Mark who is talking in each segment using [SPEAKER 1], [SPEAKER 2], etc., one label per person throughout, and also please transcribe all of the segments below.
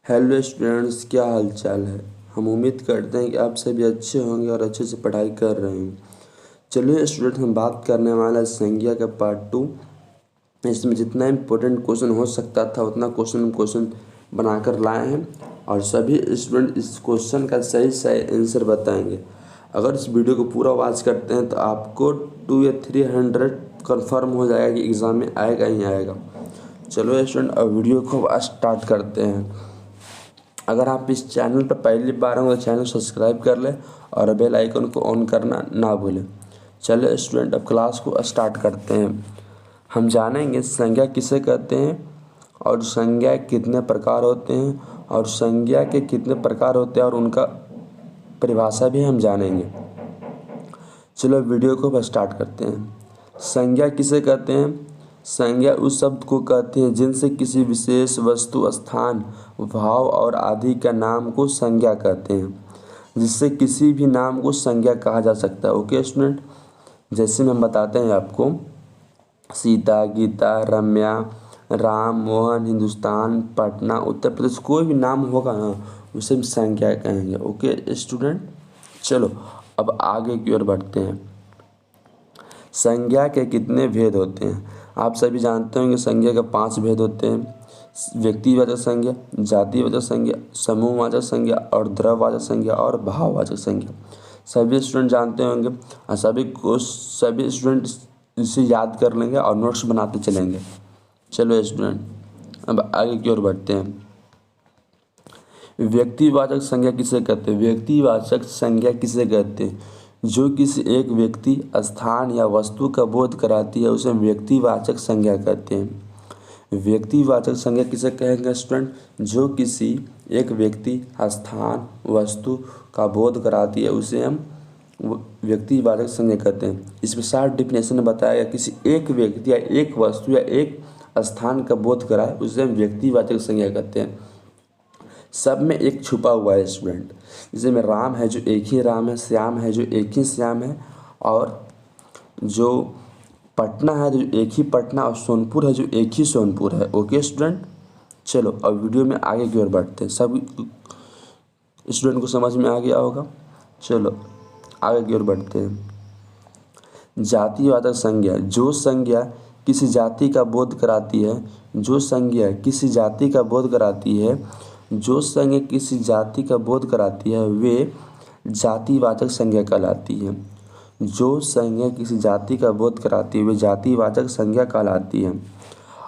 [SPEAKER 1] Hello students, क्या हाल चाल है। हम उम्मीद करते हैं कि आप सभी अच्छे होंगे और अच्छे से पढ़ाई कर रहे हैं। चलिए स्टूडेंट, हम बात करने वाला है संज्ञा का पार्ट 2। इसमें जितना इम्पोर्टेंट क्वेश्चन हो सकता था उतना क्वेश्चन बनाकर लाए हैं और सभी स्टूडेंट इस क्वेश्चन का सही सही आंसर बताएंगे। अगर इस वीडियो को पूरा वॉच करते हैं तो आपको 2 या 300 कन्फर्म हो जाएगा कि एग्ज़ाम में आएगा ही आएगा। चलो स्टूडेंट, अब वीडियो को स्टार्ट करते हैं। अगर आप इस चैनल पर पहली बार हो तो चैनल सब्सक्राइब कर लें और बेल आइकन को ऑन करना ना भूलें। चलिए स्टूडेंट, अब क्लास को स्टार्ट करते हैं। हम जानेंगे संज्ञा किसे कहते हैं और संज्ञा कितने प्रकार होते हैं और संज्ञा के कितने प्रकार होते हैं और उनका परिभाषा भी हम जानेंगे। चलो वीडियो को अब स्टार्ट करते हैं। संज्ञा किसे कहते हैं? संज्ञा उस शब्द को कहते हैं जिनसे किसी विशेष वस्तु, स्थान, भाव और आदि का नाम को संज्ञा कहते हैं। जिससे किसी भी नाम को संज्ञा कहा जा सकता है। ओके स्टूडेंट, जैसे हम बताते हैं आपको, सीता, गीता, रम्या, राम, मोहन, हिंदुस्तान, पटना, उत्तर प्रदेश, कोई भी नाम होगा ना उसे हम संज्ञा कहेंगे। ओके स्टूडेंट, चलो अब आगे की ओर बढ़ते हैं। संज्ञा के कितने भेद होते हैं? आप सभी जानते होंगे संज्ञा के 5 भेद होते हैं। व्यक्तिवाचक संज्ञा, जातिवाचक संज्ञा, समूहवाचक संज्ञा और द्रव्यवाचक संज्ञा और भाववाचक संज्ञा। सभी स्टूडेंट जानते होंगे और सभी स्टूडेंट इसे याद कर लेंगे और नोट्स बनाते चलेंगे। चलो स्टूडेंट, अब आगे की ओर बढ़ते हैं। व्यक्तिवाचक संज्ञा किसे कहते हैं? व्यक्तिवाचक संज्ञा किसे कहते हैं? जो किसी एक व्यक्ति, स्थान या वस्तु का बोध कराती है उसे हम व्यक्तिवाचक संज्ञा कहते हैं। व्यक्तिवाचक संज्ञा किसे कहेंगे स्टूडेंट? जो किसी एक व्यक्ति, स्थान, वस्तु का बोध कराती है उसे हम व्यक्तिवाचक संज्ञा कहते हैं। इसमें 7 डिफिनेशन बताया गया। किसी एक व्यक्ति या एक वस्तु या एक स्थान का बोध कराए उसे हम व्यक्तिवाचक संज्ञा कहते हैं। सब में एक छुपा हुआ है स्टूडेंट। जैसे में राम है जो एक ही राम है, श्याम है जो एक ही श्याम है, और जो पटना है जो एक ही पटना, और सोनपुर है जो एक ही सोनपुर है। ओके स्टूडेंट, चलो अब वीडियो में आगे की ओर बढ़ते हैं। सब स्टूडेंट को समझ में आ गया होगा। चलो आगे की ओर बढ़ते हैं। जातिवाचक संज्ञा, जो संज्ञा किसी जाति का बोध कराती है, जो संज्ञा किसी जाति का बोध कराती है, जो संज्ञा किसी जाति का बोध कराती है वे जातिवाचक संज्ञा कहलाती है। जो संज्ञा किसी जाति का बोध कराती है वे जातिवाचक संज्ञा कहलाती है।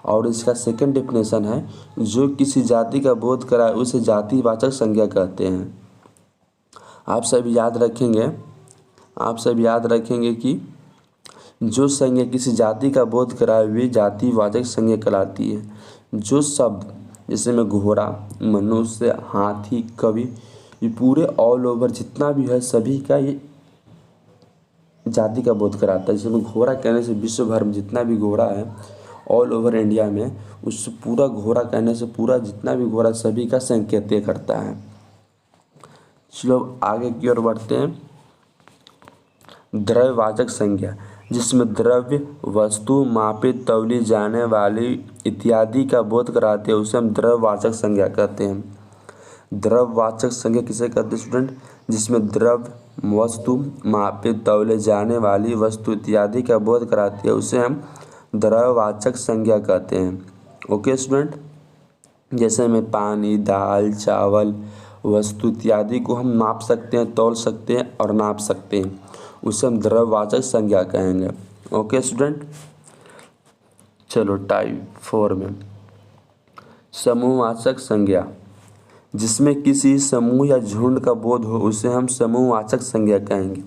[SPEAKER 1] और इसका सेकंड डेफिनेशन है, जो किसी जाति का बोध कराए उसे जातिवाचक संज्ञा कहते हैं। आप सब याद रखेंगे कि जो संज्ञा किसी जाति का बोध कराए वे जातिवाचक संज्ञा कहलाती है। जो शब्द जैसे में घोड़ा, मनुष्य, हाथी, कवि, ये पूरे ऑल ओवर जितना भी है सभी का ये जाति का बोध कराता है। जैसे में घोड़ा कहने से विश्व भर में जितना भी घोड़ा है ऑल ओवर इंडिया में, उससे पूरा घोड़ा कहने से पूरा जितना भी घोड़ा सभी का संकेत करता है। चलो आगे की ओर बढ़ते हैं। द्रव्यवाचक संज्ञा, जिसमें द्रव्य, वस्तु, मापी तौली जाने वाली इत्यादि का बोध कराते हैं उसे हम द्रव्यवाचक संज्ञा कहते हैं। द्रव्यवाचक संज्ञा किसे कहते हैं स्टूडेंट? जिसमें द्रव्य, वस्तु, मापी तौले जाने वाली वस्तु इत्यादि का बोध कराती है उसे हम द्रव्यवाचक संज्ञा कहते हैं। ओके स्टूडेंट, जैसे में पानी, दाल, चावल, वस्तु इत्यादि को हम नाप सकते हैं, तौल सकते हैं और नाप सकते हैं, उसे हम द्रव्यवाचक संज्ञा कहेंगे। ओके स्टूडेंट, चलो टाइप 4 में समूहवाचक संज्ञा, जिसमें किसी समूह या झुंड का बोध हो उसे हम समूहवाचक संज्ञा कहेंगे।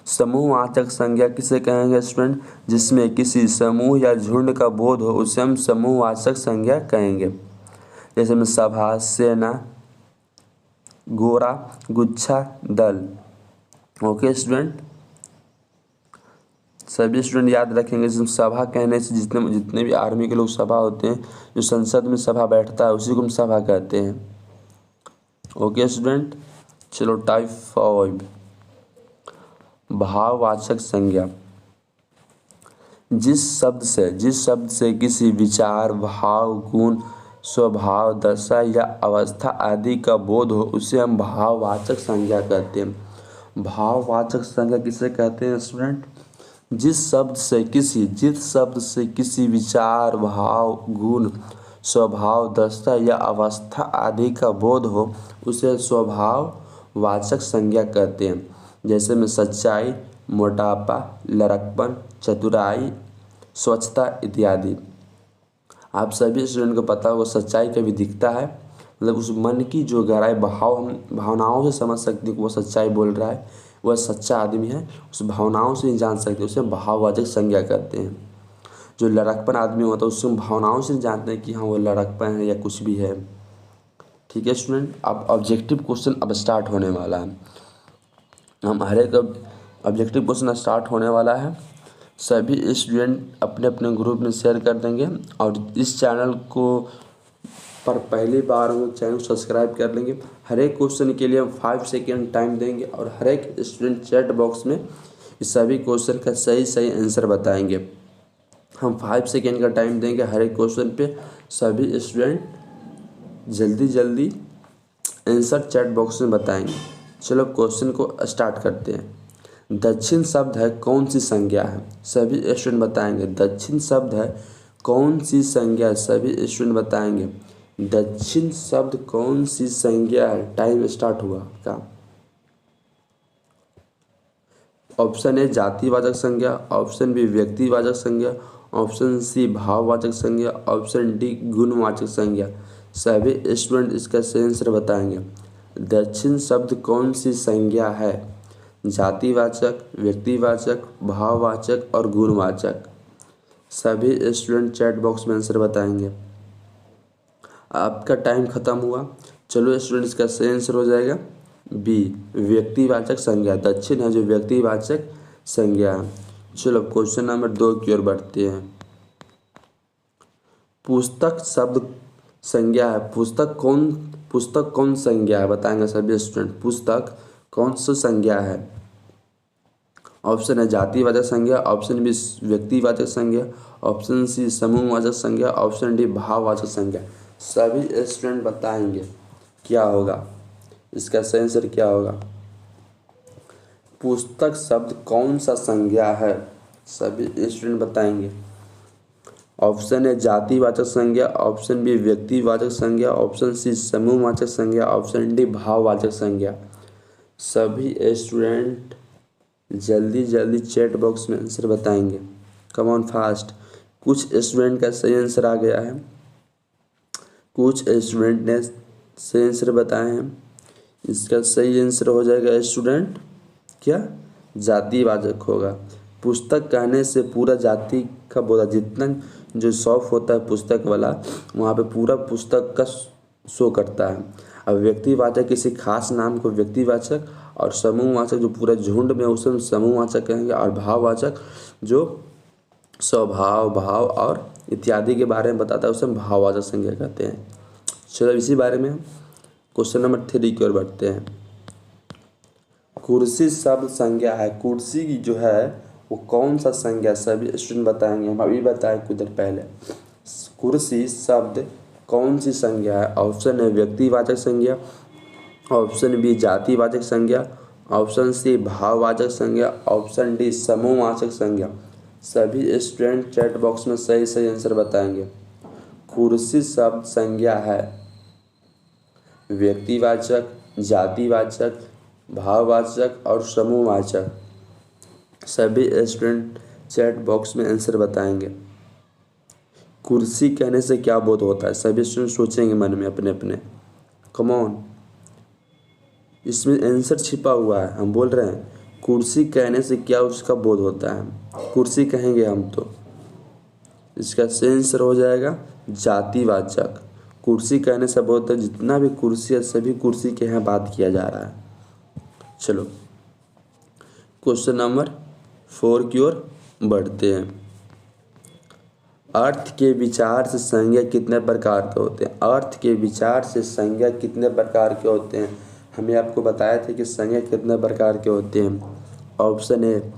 [SPEAKER 1] समूहवाचक संज्ञा किसे कहेंगे स्टूडेंट? जिसमें किसी समूह या झुंड का बोध हो उसे हम समूहवाचक संज्ञा कहेंगे। जैसे में सभा, सेना, गोरा, गुच्छा, दल। ओके स्टूडेंट, सभी स्टूडेंट याद रखेंगे। सभा कहने से जितने भी आर्मी के लोग सभा होते हैं, जो संसद में सभा बैठता है उसी को हम सभा कहते हैं। ओके स्टूडेंट, चलो टाइप 5 भाववाचक संज्ञा, जिस शब्द से किसी विचार, भाव, गुण स्वभाव, दशा या अवस्था आदि का बोध हो उसे हम भाववाचक संज्ञा कहते हैं। भाववाचक संज्ञा किसे कहते हैं स्टूडेंट? जिस शब्द से किसी विचार, भाव, गुण, स्वभाव, दशा या अवस्था आदि का बोध हो उसे स्वभाववाचक संज्ञा कहते हैं। जैसे में सच्चाई, मोटापा, लड़कपन, चतुराई, स्वच्छता इत्यादि। आप सभी स्टूडेंट को पता होगा सच्चाई कभी दिखता है, मतलब उस मन की जो गहराई भावनाओं से समझ सकते हैं कि वो सच्चाई बोल रहा है, वह सच्चा आदमी है, उस भावनाओं से ही जान सकते हैं, उसे भाववाचक संज्ञा कहते हैं। जो लड़कपन आदमी होता है उससे भावनाओं से जानते हैं कि हाँ वो लड़कपन है या कुछ भी है। ठीक है स्टूडेंट, अब ऑब्जेक्टिव क्वेश्चन अब स्टार्ट होने वाला है। हम हर एक ऑब्जेक्टिव क्वेश्चन स्टार्ट होने वाला है। सभी स्टूडेंट अपने अपने ग्रुप में शेयर कर देंगे और इस चैनल को पर पहली बार हम चैनल को सब्सक्राइब कर लेंगे। हर एक क्वेश्चन के लिए हम 5 सेकेंड टाइम देंगे और हर एक स्टूडेंट चैट बॉक्स में इस सभी क्वेश्चन का सही आंसर बताएंगे। हम 5 सेकेंड का टाइम देंगे हर एक क्वेश्चन पे। सभी स्टूडेंट जल्दी आंसर चैट बॉक्स में बताएंगे। चलो क्वेश्चन को स्टार्ट करते हैं। दक्षिण शब्द है कौन सी संज्ञा है? सभी स्टूडेंट बताएंगे। दक्षिण शब्द है कौन सी संज्ञा? सभी स्टूडेंट बताएंगे। दक्षिण शब्द कौन सी संज्ञा है? टाइम स्टार्ट हुआ आपका। ऑप्शन ए जातिवाचक संज्ञा, ऑप्शन बी व्यक्तिवाचक संज्ञा, ऑप्शन सी भाववाचक संज्ञा, ऑप्शन डी गुणवाचक संज्ञा। सभी स्टूडेंट इसका सही आंसर बताएंगे। दक्षिण शब्द कौन सी संज्ञा है? जातिवाचक, व्यक्तिवाचक, भाववाचक और गुणवाचक। सभी स्टूडेंट चैट बॉक्स में आंसर बताएंगे। आपका टाइम खत्म हुआ। चलो स्टूडेंट इसका सही आंसर हो जाएगा बी व्यक्तिवाचक संज्ञा। दक्षिण है जो व्यक्तिवाचक संज्ञा है। चलो क्वेश्चन नंबर 2 की ओर बढ़ते हैं। पुस्तक शब्द संज्ञा है। पुस्तक कौन संज्ञा है? बताएंगे सभी स्टूडेंट। पुस्तक कौन सा संज्ञा है? ऑप्शन है जातिवाचक संज्ञा, ऑप्शन बी व्यक्तिवाचक संज्ञा, ऑप्शन सी समूहवाचक संज्ञा, ऑप्शन डी भाववाचक संज्ञा। सभी स्टूडेंट बताएंगे क्या होगा, इसका सही आंसर क्या होगा। पुस्तक शब्द कौन सा संज्ञा है? सभी स्टूडेंट बताएंगे। ऑप्शन है जातिवाचक संज्ञा, ऑप्शन बी व्यक्तिवाचक संज्ञा, ऑप्शन सी समूहवाचक संज्ञा, ऑप्शन डी भाववाचक संज्ञा। सभी स्टूडेंट जल्दी चैट बॉक्स में आंसर बताएंगे। Come on fast. कुछ स्टूडेंट का सही आंसर आ गया है, कुछ स्टूडेंट ने सही आंसर बताए हैं। इसका सही आंसर हो जाएगा स्टूडेंट क्या? जातिवाचक होगा। पुस्तक कहने से पूरा जाति का बोधा, जितना जो शॉप होता है पुस्तक वाला वहाँ पे पूरा पुस्तक का शो करता है। अब व्यक्तिवाचक किसी खास नाम को व्यक्तिवाचक, और समूहवाचक जो पूरा झुंड में उसे हम समूहवाचक कहेंगे, और भाववाचक जो स्वभाव, भाव और इत्यादि के बारे में बताता है उसे हम भाववाचक संज्ञा कहते हैं। चलो इसी बारे में क्वेश्चन नंबर 3 की ओर बढ़ते हैं। कुर्सी शब्द संज्ञा है। कुर्सी की जो है वो कौन सा संज्ञा? सभी स्टूडेंट बताएंगे। हम अभी बताएं कुछ देर पहले। कुर्सी शब्द कौन सी संज्ञा है? ऑप्शन है व्यक्तिवाचक संज्ञा, ऑप्शन बी जातिवाचक संज्ञा, ऑप्शन सी भाववाचक संज्ञा, ऑप्शन डी समूहवाचक संज्ञा। सभी स्टूडेंट चैट बॉक्स में सही आंसर बताएंगे। कुर्सी शब्द संज्ञा है व्यक्तिवाचक, जातिवाचक, भाववाचक और समूहवाचक। सभी स्टूडेंट चैट बॉक्स में आंसर बताएंगे। कुर्सी कहने से क्या बोध होता है? सभी स्टूडेंट सोचेंगे मन में अपने अपने। कम ऑन, इसमें आंसर छिपा हुआ है। हम बोल रहे हैं कुर्सी कहने से क्या उसका बोध होता है। कुर्सी कहेंगे हम तो इसका सही आंसर हो जाएगा जातिवाचक। कुर्सी कहने से बोध है जितना भी कुर्सी है सभी कुर्सी के यहाँ बात किया जा रहा है। चलो क्वेश्चन नंबर 4 की ओर बढ़ते हैं। अर्थ के विचार से संज्ञा कितने प्रकार के होते हैं? अर्थ के विचार से संज्ञा कितने प्रकार के होते हैं? हमें आपको बताया था कि संज्ञा कितने प्रकार के होते हैं। ऑप्शन ए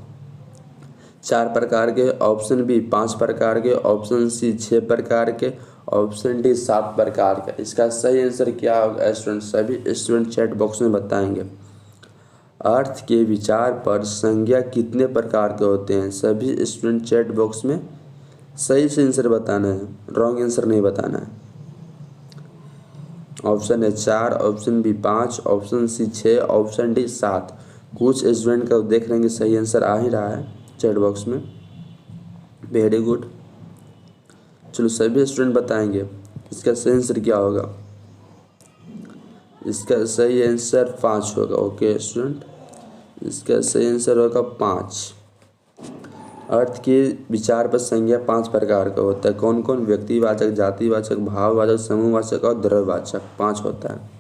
[SPEAKER 1] 4 प्रकार के, ऑप्शन बी 5 प्रकार के, ऑप्शन सी 6 प्रकार के, ऑप्शन डी 7 प्रकार का। इसका सही आंसर क्या होगा स्टूडेंट? सभी स्टूडेंट चैट बॉक्स में बताएंगे। अर्थ के विचार पर संज्ञा कितने प्रकार के होते हैं? सभी स्टूडेंट चैट बॉक्स में सही से आंसर बताना है, रॉन्ग आंसर नहीं बताना है। ऑप्शन है 4, option B 5, option C 6, option D 7। कुछ स्टूडेंट का देख लेंगे सही आंसर आ ही रहा है चैट बॉक्स में। Very good. चलो सभी स्टूडेंट बताएंगे इसका सही आंसर क्या होगा। इसका सही आंसर 5 होगा। ओके स्टूडेंट, इसका सही आंसर होगा 5। अर्थ के विचार पर संज्ञा 5 प्रकार का होता है। कौन कौन? व्यक्तिवाचक, जातिवाचक, भाववाचक, समूहवाचक और द्रव्यवाचक। 5 होता है।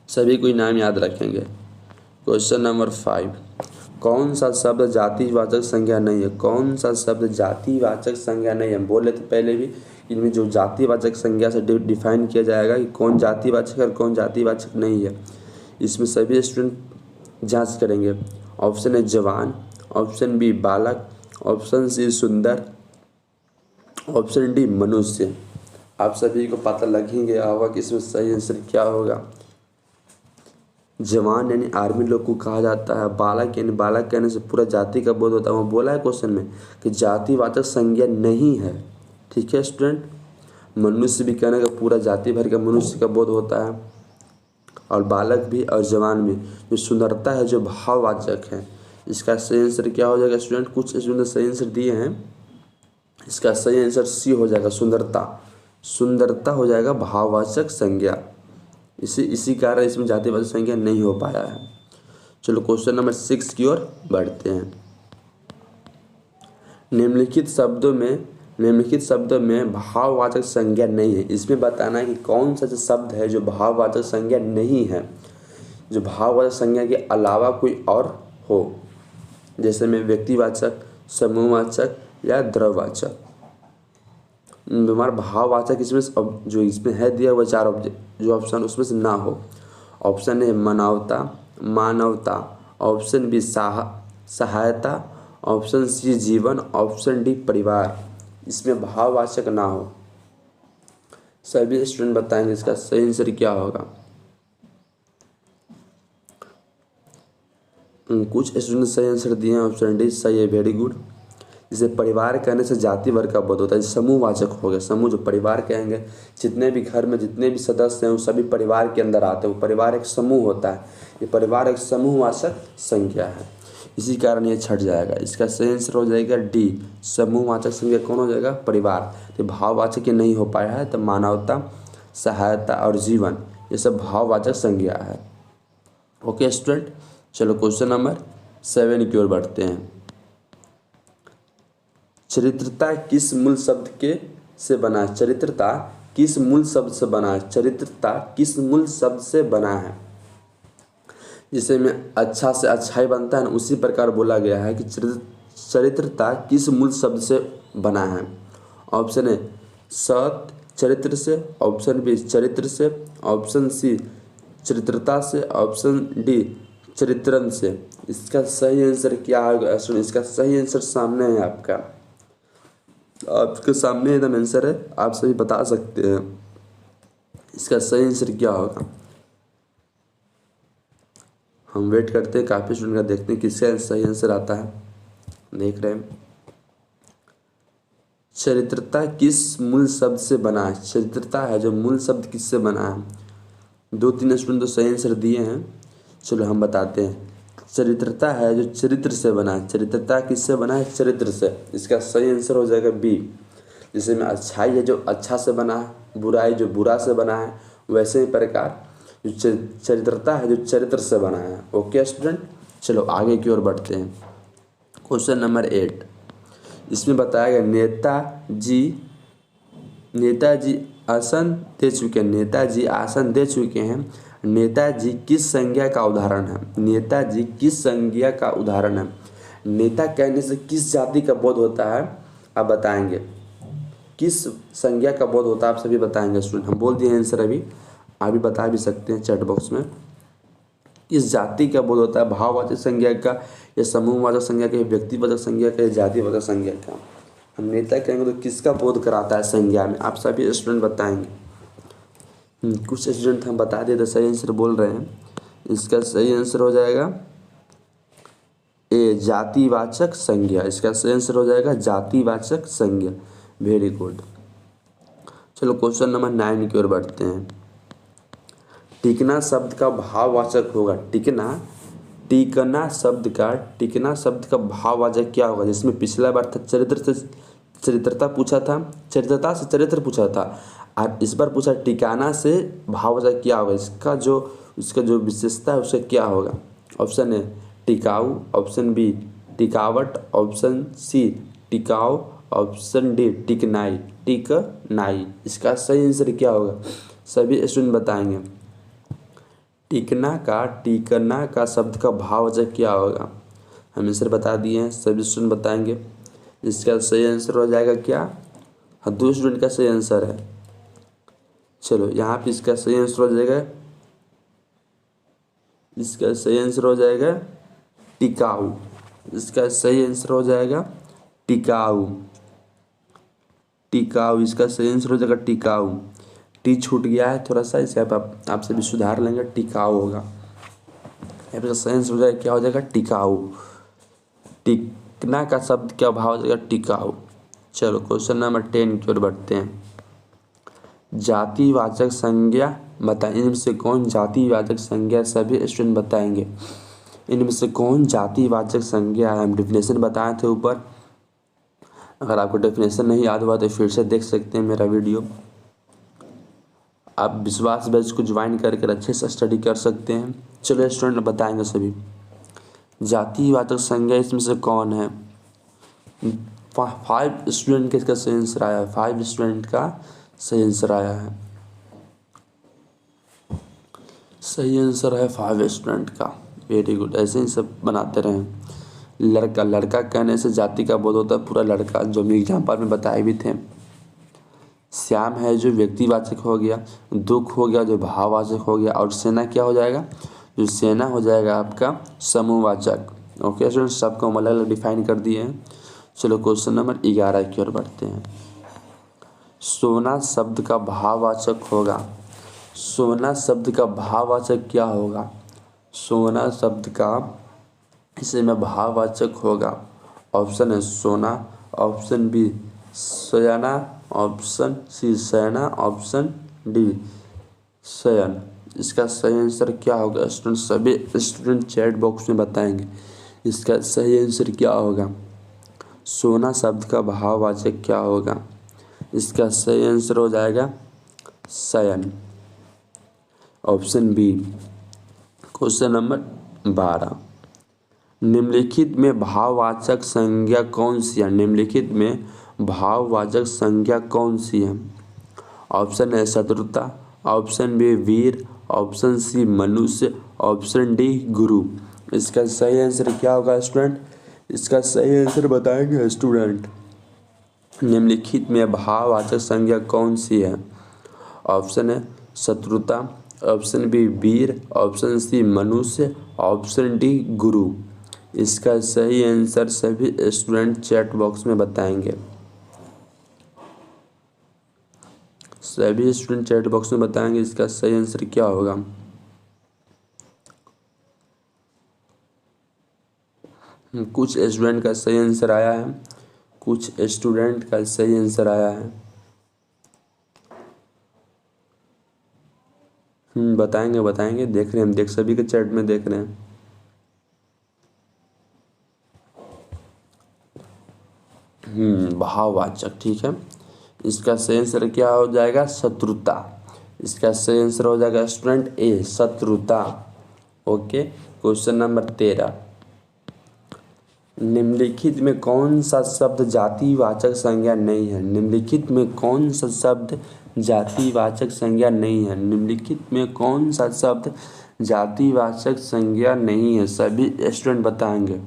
[SPEAKER 1] सभी कोई नाम याद रखेंगे। क्वेश्चन नंबर 5, कौन सा शब्द जातिवाचक संज्ञा नहीं है? कौन सा शब्द जातिवाचक संज्ञा नहीं है? बोले तो पहले भी इनमें जो जातिवाचक संज्ञा से डिफाइन किया जाएगा कि कौन जातिवाचक और कौन जातिवाचक नहीं है। इसमें सभी स्टूडेंट जांच करेंगे। ऑप्शन है जवान, ऑप्शन बी बालक, ऑप्शन सी सुंदर, ऑप्शन डी मनुष्य। आप सभी को पता लग ही गया होगा कि इसमें सही आंसर क्या होगा। जवान यानी आर्मी लोग को कहा जाता है। बालक यानी बालक कहने से पूरा जाति का बोध होता है। वो बोला है क्वेश्चन में कि जातिवाचक संज्ञा नहीं है। ठीक है स्टूडेंट। मनुष्य भी कहने का पूरा जाति भर का मनुष्य का बोध होता है, और बालक भी और जवान भी। जो सुंदरता है जो भाववाचक है। इसका सही आंसर क्या हो जाएगा स्टूडेंट? कुछ स्टूडेंट सही आंसर दिए हैं। इसका सही आंसर सी हो जाएगा, सुंदरता। सुंदरता हो जाएगा भाववाचक संज्ञा। इसी कारण इसमें जातिवाचक संज्ञा नहीं हो पाया है। चलो क्वेश्चन नंबर 6 की ओर बढ़ते हैं। निम्नलिखित शब्दों में भाववाचक संज्ञा नहीं है। इसमें बताना है कि कौन सा शब्द है जो भाववाचक संज्ञा नहीं है, जो भाववाचक संज्ञा के अलावा कोई और हो। जैसे में व्यक्तिवाचक, समूहवाचक या द्रव्यवाचक। हमारा भाववाचक इसमें जो इसमें है दिया हुआ 4 जो ऑप्शन उसमें से ना हो। ऑप्शन ए मानवता, ऑप्शन बी सहायता, ऑप्शन सी जीवन, ऑप्शन डी परिवार। इसमें भाववाचक ना हो। सभी स्टूडेंट बताएंगे इसका सही आंसर क्या होगा। कुछ स्टूडेंट सही आंसर दिए हैं। ऑप्शन डी सही है। Very good. जैसे परिवार कहने से जाति वर्ग का बोध होता है। समूहवाचक हो गया। समूह जो परिवार कहेंगे, जितने भी घर में जितने भी सदस्य हैं वो सभी परिवार के अंदर आते हैं। वो परिवार एक समूह होता है। ये परिवार एक समूहवाचक संज्ञा है। इसी कारण ये छट जाएगा। इसका सही आंसर हो जाएगा डी, समूहवाचक संज्ञा कौन हो जाएगा? परिवार। तो भाववाचक ये नहीं हो पाया है, तो मानवता, सहायता और जीवन ये सब भाववाचक संज्ञा है। ओके स्टूडेंट, चलो क्वेश्चन नंबर 7 की ओर बढ़ते हैं। चरित्रता किस मूल शब्द से बना है? चरित्रता किस मूल शब्द से बना है? चरित्रता किस मूल शब्द से बना है? जिसे में अच्छा से अच्छाई बनता है ना, उसी प्रकार बोला गया है कि चरित्रता किस मूल शब्द से बना है। ऑप्शन ए सत चरित्र से, ऑप्शन बी चरित्र से, ऑप्शन सी चरित्रता से, ऑप्शन डी चरित्रन से। इसका सही आंसर क्या होगा? इसका सही आंसर सामने है आपके सामने एकदम आंसर है। आप सभी बता सकते हैं इसका सही आंसर क्या होगा। हम वेट करते हैं, काफ़ी स्टूडेंट का देखते हैं किसका सही आंसर आता है। देख रहे हैं चरित्रता किस मूल शब्द से बना है? चरित्रता है जो मूल शब्द किससे बना है? 2-3 स्टूडेंट तो सही आंसर दिए हैं। चलो हम बताते हैं। चरित्रता है जो चरित्र से बना है। चरित्रता किससे बना है? चरित्र से। इसका सही आंसर हो जाएगा बी। जैसे में अच्छाई है जो अच्छा से बना है, बुराई जो बुरा से बना है, वैसे ही प्रकार जो चरित्रता है जो चरित्र से बना है। ओके स्टूडेंट, चलो आगे की ओर बढ़ते हैं। क्वेश्चन नंबर 8, इसमें बताया गया नेताजी आसन दे चुके हैं। नेताजी आसन दे चुके हैं। नेताजी किस संज्ञा का उदाहरण है? नेताजी किस संज्ञा का उदाहरण है? नेता कहने से किस जाति का बोध होता है? आप बताएंगे किस संज्ञा का बोध होता है? आप सभी बताएंगे स्टूडेंट। हम बोल दिए आंसर अभी, आप भी बता भी सकते हैं चैट बॉक्स में। किस जाति का बोध होता है? भाववाचक संज्ञा का, या समूहवाचक संज्ञा का, या व्यक्तिवाचक संज्ञा का, या जातिवाचक संज्ञा का? हम नेता कहेंगे तो किसका बोध कराता है संज्ञा में, आप सभी स्टूडेंट बताएंगे। कुछ स्टूडेंट हम बता दिए तो सही आंसर बोल रहे हैं। इसका सही आंसर हो जाएगा ए, जातिवाचक संज्ञा। इसका सही आंसर हो जाएगा जातिवाचक संज्ञा। Very good. चलो क्वेश्चन नंबर 9 की ओर बढ़ते हैं। टिकना शब्द का भाववाचक होगा। टिकना शब्द का भाववाचक क्या होगा? जिसमें पिछला बार था चरित्रता पूछा था, चरित्रता से चरित्र पूछा था, और इस बार पूछा टिकाना से भाववाचक क्या होगा? इसका जो विशेषता है उसका क्या होगा? ऑप्शन ए टिकाऊ, ऑप्शन बी टिकावट, ऑप्शन सी टिकाऊ, ऑप्शन डी टिकनाई। इसका सही आंसर क्या होगा? सभी स्टूडेंट बताएंगे। टिकना का शब्द का भाववाचक क्या होगा? हम आंसर बता दिए हैं, सभी स्टूडेंट बताएंगे। इसका सही आंसर हो जाएगा क्या? हाँ, 2 स्टूडेंट का सही आंसर है। चलो यहाँ पे इसका सही आंसर हो जाएगा, इसका सही आंसर हो जाएगा टिकाऊ। इसका सही आंसर हो जाएगा टिकाऊ। इसका सही आंसर हो जाएगा टिकाऊ। टी छूट गया है थोड़ा सा, इसे आप सभी सुधार लेंगे, टिकाऊ होगा। यहाँ पे सही आंसर हो जाएगा क्या हो जाएगा? टिकाऊ। टिकना का शब्द क्या भाव हो जाएगा? टिकाऊ। चलो क्वेश्चन नंबर 10 की ओर बढ़ते हैं। जातिवाचक संज्ञा बताएं। इनमें से कौन जातिवाचक संज्ञा? सभी स्टूडेंट बताएंगे। इनमें से कौन जातिवाचक संज्ञा है? हम डेफिनेशन बताए थे ऊपर, अगर आपको डेफिनेशन नहीं याद हुआ तो फिर से देख सकते हैं मेरा वीडियो। आप विश्वास बैच को ज्वाइन करके अच्छे से स्टडी कर सकते हैं। चलो स्टूडेंट बताएंगे सभी जातिवाचक संज्ञा इसमें से कौन है? 5 स्टूडेंट का इसका सही आंसर आया है। 5 स्टूडेंट का सही आंसर आया है। सही आंसर है 5 स्टूडेंट का। Very good. ऐसे ही सब बनाते रहें। लड़का कहने से जाति का बोध होता है पूरा लड़का, जो हम एग्जाम्पल में बताए भी थे। श्याम है जो व्यक्तिवाचक हो गया, दुख हो गया जो भाववाचक हो गया, और सेना क्या हो जाएगा? जो सेना हो जाएगा आपका समूहवाचक। ओके स्टूडेंट, सबको हम अलग अलग डिफाइन कर दिए हैं। चलो क्वेश्चन नंबर 11 की ओर बढ़ते हैं। सोना शब्द का भाववाचक होगा। सोना शब्द का भाववाचक क्या होगा? सोना शब्द का इसमें भाववाचक होगा। ऑप्शन है सोना, ऑप्शन बी सयाना, ऑप्शन सी सयाना, ऑप्शन डी शयन। इसका सही आंसर क्या होगा? स्टूडेंट सभी स्टूडेंट चैट बॉक्स में बताएंगे इसका सही आंसर क्या होगा। सोना शब्द का भाववाचक क्या होगा? इसका सही आंसर हो जाएगा शयन, ऑप्शन बी। Question number 12। निम्नलिखित में भाववाचक संज्ञा कौन सी है? निम्नलिखित में भाववाचक संज्ञा कौन सी है? ऑप्शन है शत्रुता, ऑप्शन बी वीर, ऑप्शन सी मनुष्य, ऑप्शन डी गुरु। इसका सही आंसर क्या होगा स्टूडेंट? इसका सही आंसर बताएंगे स्टूडेंट। निम्नलिखित में भाववाचक संज्ञा कौन सी है? ऑप्शन है शत्रुता, ऑप्शन बी वीर, ऑप्शन सी मनुष्य, ऑप्शन डी गुरु। इसका सही आंसर सभी स्टूडेंट चैट बॉक्स में बताएंगे। सभी स्टूडेंट चैट बॉक्स में बताएंगे इसका सही आंसर क्या होगा। कुछ स्टूडेंट का सही आंसर आया है, कुछ स्टूडेंट का सही आंसर आया है। बताएंगे देख रहे हैं, हम देख सभी के चैट में देख रहे हैं। भाववाचक, ठीक है। इसका सही आंसर क्या हो जाएगा? शत्रुता। इसका सही आंसर हो जाएगा स्टूडेंट ए शत्रुता। Okay question number 13। निम्नलिखित में कौन सा शब्द जातिवाचक संज्ञा नहीं है? निम्नलिखित में कौन सा शब्द जातिवाचक संज्ञा नहीं है? निम्नलिखित में कौन सा शब्द जातिवाचक संज्ञा नहीं है? सभी स्टूडेंट बताएंगे।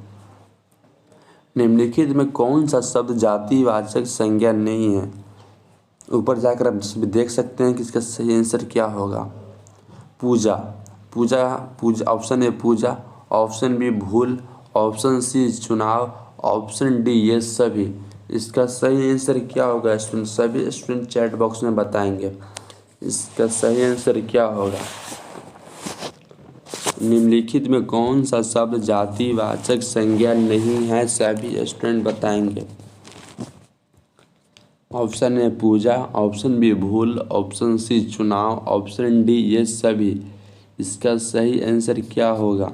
[SPEAKER 1] निम्नलिखित में कौन सा शब्द जातिवाचक संज्ञा नहीं है? ऊपर जाकर आप देख सकते हैं कि इसका सही आंसर क्या होगा। पूजा, ऑप्शन ए पूजा, ऑप्शन बी भूल, ऑप्शन सी चुनाव, ऑप्शन डी ये सभी। इसका सही आंसर क्या होगा स्टूडेंट? सभी स्टूडेंट चैट बॉक्स में बताएंगे इसका सही आंसर क्या होगा। निम्नलिखित में कौन सा शब्द जातिवाचक संज्ञा नहीं है? सभी स्टूडेंट बताएंगे। ऑप्शन ए पूजा, ऑप्शन बी भूल, ऑप्शन सी चुनाव, ऑप्शन डी ये सभी। इसका सही आंसर क्या होगा?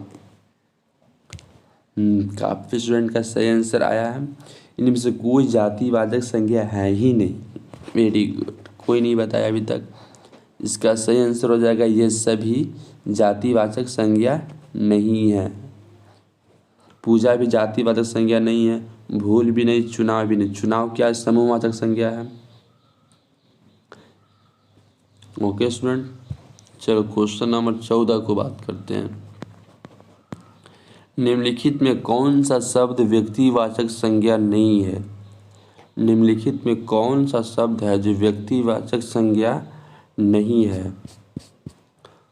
[SPEAKER 1] काफ़ी स्टूडेंट का सही आंसर आया है। इनमें से कोई जातिवाचक संज्ञा है ही नहीं। वेरी गुड, कोई नहीं बताया अभी तक। इसका सही आंसर हो जाएगा ये सभी जातिवाचक संज्ञा नहीं है। पूजा भी जातिवाचक संज्ञा नहीं है, भूल भी नहीं, चुनाव भी नहीं। चुनाव क्या है? समूहवाचक संज्ञा है। ओके स्टूडेंट, चलो क्वेश्चन नंबर 14 को बात करते हैं। निम्नलिखित में कौन सा शब्द व्यक्तिवाचक संज्ञा नहीं है? निम्नलिखित में कौन सा शब्द है जो व्यक्तिवाचक संज्ञा नहीं है?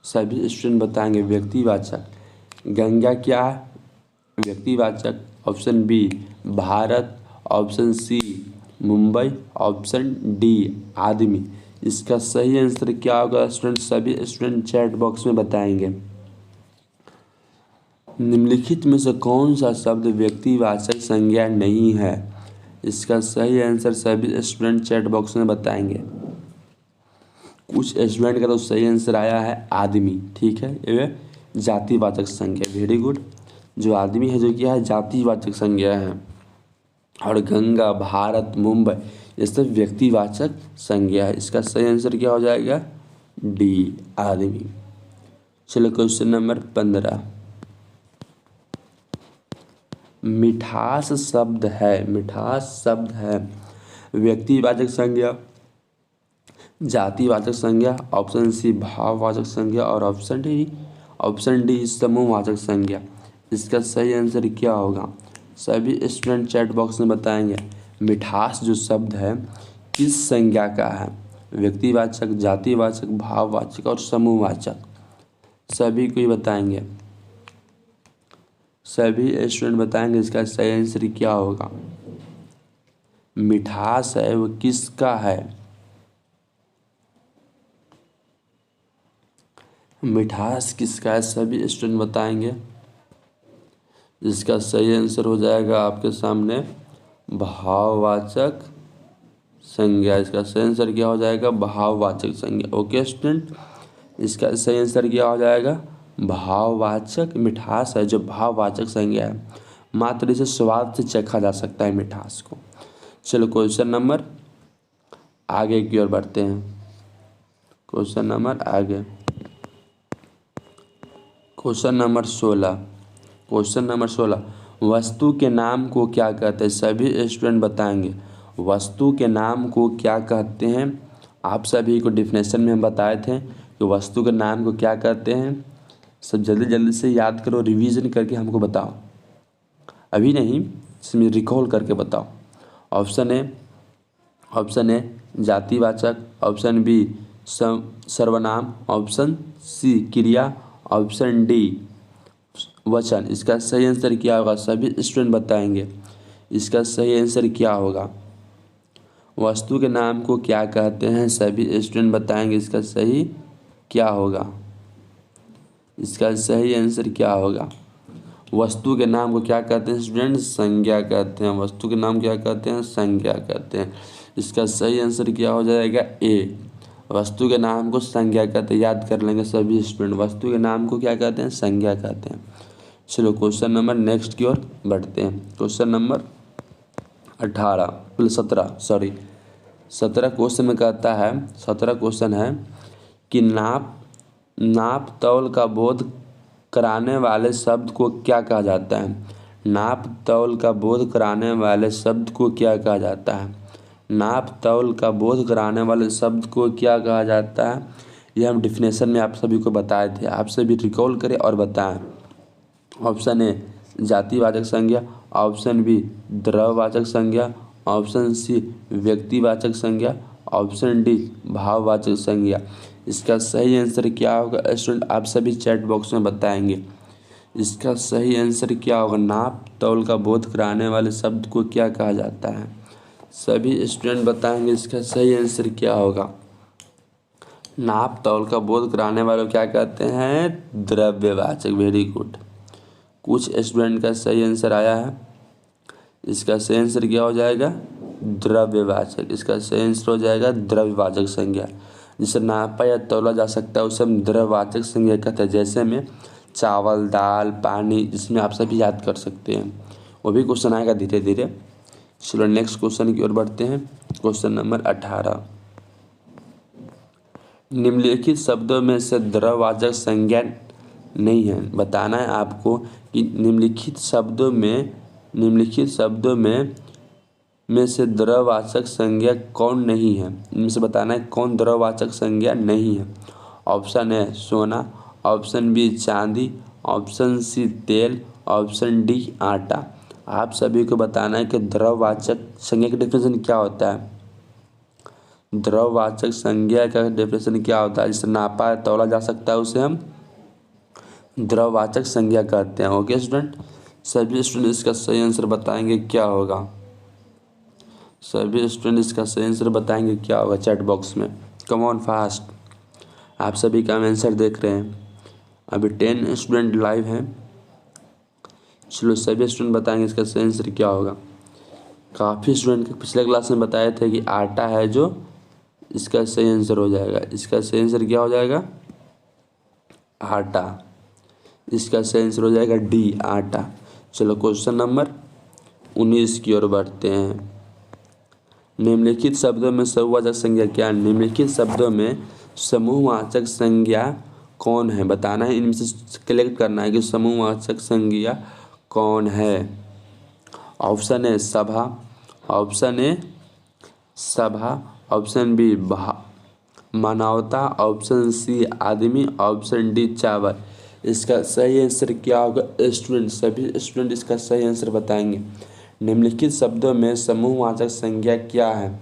[SPEAKER 1] सभी स्टूडेंट बताएंगे। व्यक्तिवाचक, गंगा क्या है? व्यक्तिवाचक। Option B Bharat, option C Mumbai, option D आदमी। इसका सही आंसर क्या होगा स्टूडेंट? सभी स्टूडेंट चैट बॉक्स में बताएंगे। निम्नलिखित में से कौन सा शब्द व्यक्तिवाचक संज्ञा नहीं है? इसका सही आंसर सभी स्टूडेंट चैट बॉक्स में बताएंगे। कुछ स्टूडेंट का तो सही आंसर आया है आदमी, ठीक है, ये जातिवाचक संज्ञा। वेरी गुड, जो आदमी है जो क्या है? जातिवाचक संज्ञा है। और गंगा, भारत, मुंबई ये सब व्यक्तिवाचक संज्ञा है। इसका सही आंसर क्या हो जाएगा? डी आदमी। चलो क्वेश्चन नंबर 15। मिठास शब्द है, मिठास शब्द है व्यक्तिवाचक संज्ञा, जातिवाचक संज्ञा, ऑप्शन सी भाववाचक संज्ञा और ऑप्शन डी समूहवाचक संज्ञा। इसका सही आंसर क्या होगा? सभी स्टूडेंट चैट बॉक्स में बताएंगे। मिठास जो शब्द है किस संज्ञा का है? व्यक्तिवाचक, जातिवाचक, भाववाचक और समूहवाचक। सभी को ही बताएंगे। सभी स्टूडेंट बताएंगे इसका सही आंसर क्या होगा। मिठास है वो किसका है? मिठास किसका है? सभी स्टूडेंट बताएंगे। इसका सही आंसर हो जाएगा आपके सामने भाववाचक संज्ञा। इसका सही आंसर क्या हो जाएगा? भाववाचक संज्ञा। ओके स्टूडेंट, इसका सही आंसर क्या हो जाएगा? भाववाचक। मिठास है जो भाववाचक संज्ञा है, मात्र इसे स्वाद से चखा जा सकता है मिठास को। चलो क्वेश्चन नंबर आगे की ओर बढ़ते हैं। क्वेश्चन नंबर आगे, क्वेश्चन नंबर 16। क्वेश्चन नंबर 16, वस्तु के नाम को क्या कहते हैं? सभी स्टूडेंट बताएंगे। वस्तु के नाम को क्या कहते हैं? आप सभी को डिफिनेशन में हम बताए थे कि वस्तु के नाम को क्या कहते हैं। सब जल्दी जल्दी से याद करो, रिवीजन करके हमको बताओ। अभी नहीं, इसमें रिकॉल करके बताओ। ऑप्शन ए जातिवाचक, ऑप्शन बी सर्वनाम, ऑप्शन सी क्रिया, ऑप्शन डी वचन। इसका सही आंसर क्या होगा? सभी स्टूडेंट बताएंगे। इसका सही आंसर क्या होगा? वस्तु के नाम को क्या कहते हैं? सभी स्टूडेंट बताएंगे। इसका सही क्या होगा? इसका सही आंसर क्या होगा? वस्तु के नाम को क्या कहते हैं स्टूडेंट? संज्ञा कहते हैं। वस्तु के नाम क्या कहते हैं? संज्ञा कहते हैं। इसका सही आंसर क्या हो जाएगा? ए, वस्तु के नाम को संज्ञा कहते हैं। याद कर लेंगे सभी स्टूडेंट, वस्तु के नाम को क्या कहते हैं? संज्ञा कहते हैं। चलो क्वेश्चन नंबर नेक्स्ट की ओर बढ़ते हैं। क्वेश्चन नंबर 17 क्वेश्चन में कहता है, 17 क्वेश्चन है कि नाप तौल का बोध कराने वाले शब्द को क्या कहा जाता है? नाप तौल का बोध कराने वाले शब्द को क्या कहा जाता है? नाप तौल का बोध कराने वाले शब्द को क्या कहा जाता है? यह हम डिफिनेशन में आप सभी को बताए थे। आप सभी रिकॉल करें और बताएं। ऑप्शन ए जातिवाचक संज्ञा, ऑप्शन बी द्रव्यवाचक संज्ञा, ऑप्शन सी व्यक्तिवाचक संज्ञा, ऑप्शन डी भाववाचक संज्ञा। इसका सही आंसर क्या होगा स्टूडेंट? आप सभी चैट बॉक्स में बताएंगे। इसका सही आंसर क्या होगा? नाप तौल का बोध कराने वाले शब्द को क्या कहा जाता है? सभी स्टूडेंट बताएंगे इसका सही आंसर क्या होगा। नाप तौल का बोध कराने वालों क्या कहते हैं, द्रव्यवाचक। Very good. कुछ स्टूडेंट का सही आंसर आया है। इसका सही आंसर क्या हो जाएगा, द्रव्यवाचक। इसका सही आंसर हो जाएगा द्रव्यवाचक संज्ञा। जिसे नापा या तौला जा सकता है उसे हम द्रव्यवाचक संज्ञा कहते हैं। जैसे में चावल, दाल, पानी, जिसमें आप सभी याद कर सकते हैं। वो भी क्वेश्चन आएगा धीरे धीरे। चलो नेक्स्ट क्वेश्चन की ओर बढ़ते हैं। Question number 18। निम्नलिखित शब्दों में से द्रव्यवाचक संज्ञा नहीं है। बताना है आपको कि निम्नलिखित शब्दों में से द्रव्यवाचक संज्ञा कौन नहीं है। इनमें से बताना है कौन द्रव्यवाचक संज्ञा नहीं है। ऑप्शन है सोना, ऑप्शन बी चांदी, ऑप्शन सी तेल, ऑप्शन डी आटा। आप सभी को बताना है कि द्रव्यवाचक संज्ञा का डेफिनेशन क्या होता है। द्रव्यवाचक संज्ञा का डेफिनेशन क्या होता है। जिसे नापा तौला जा सकता है उसे हम द्रव्यवाचक संज्ञा कहते हैं। ओके स्टूडेंट, सभी स्टूडेंट इसका सही आंसर बताएंगे क्या होगा। सभी स्टूडेंट इसका सही आंसर बताएंगे क्या होगा चैट बॉक्स में। Come on fast. आप सभी का आंसर देख रहे हैं। अभी 10 स्टूडेंट लाइव हैं। चलो सभी स्टूडेंट बताएंगे इसका सही आंसर क्या होगा। काफ़ी स्टूडेंट पिछले क्लास में बताए थे कि आटा है जो इसका सही आंसर हो जाएगा। इसका सही आंसर क्या हो जाएगा, आटा। इसका सही आंसर हो जाएगा डी आटा। चलो क्वेश्चन नंबर 19 की ओर बढ़ते हैं। निम्नलिखित शब्दों में समूहवाचक संज्ञा क्या है। निम्नलिखित शब्दों में समूहवाचक संज्ञा कौन है। बताना है, इनमें से कलेक्ट करना है कि समूहवाचक संज्ञा कौन है। ऑप्शन ए सभा, ऑप्शन ए सभा, ऑप्शन बी मानवता, ऑप्शन सी आदमी, ऑप्शन डी चावल। इसका सही आंसर क्या होगा स्टूडेंट। सभी स्टूडेंट इसका सही आंसर बताएंगे। निम्नलिखित शब्दों में समूहवाचक संज्ञा क्या है।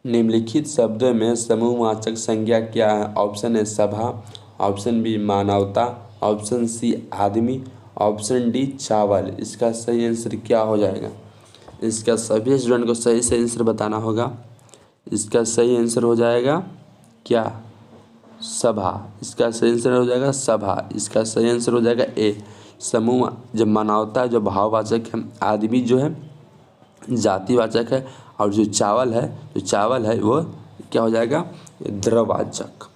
[SPEAKER 1] निम्नलिखित शब्दों में समूहवाचक संज्ञा क्या है। ऑप्शन ए सभा, ऑप्शन बी मानवता, ऑप्शन सी आदमी, ऑप्शन डी चावल। इसका सही आंसर क्या हो जाएगा। इसका सभी स्टूडेंट को सही से आंसर बताना होगा। इसका सही आंसर हो जाएगा क्या, सभा। इसका सही आंसर हो जाएगा सभा। इसका सही आंसर हो जाएगा ए समूह। जब मानवता जो भाववाचक है, आदमी जो है जातिवाचक है, और जो चावल है वो क्या हो जाएगा, द्रव्यवाचक।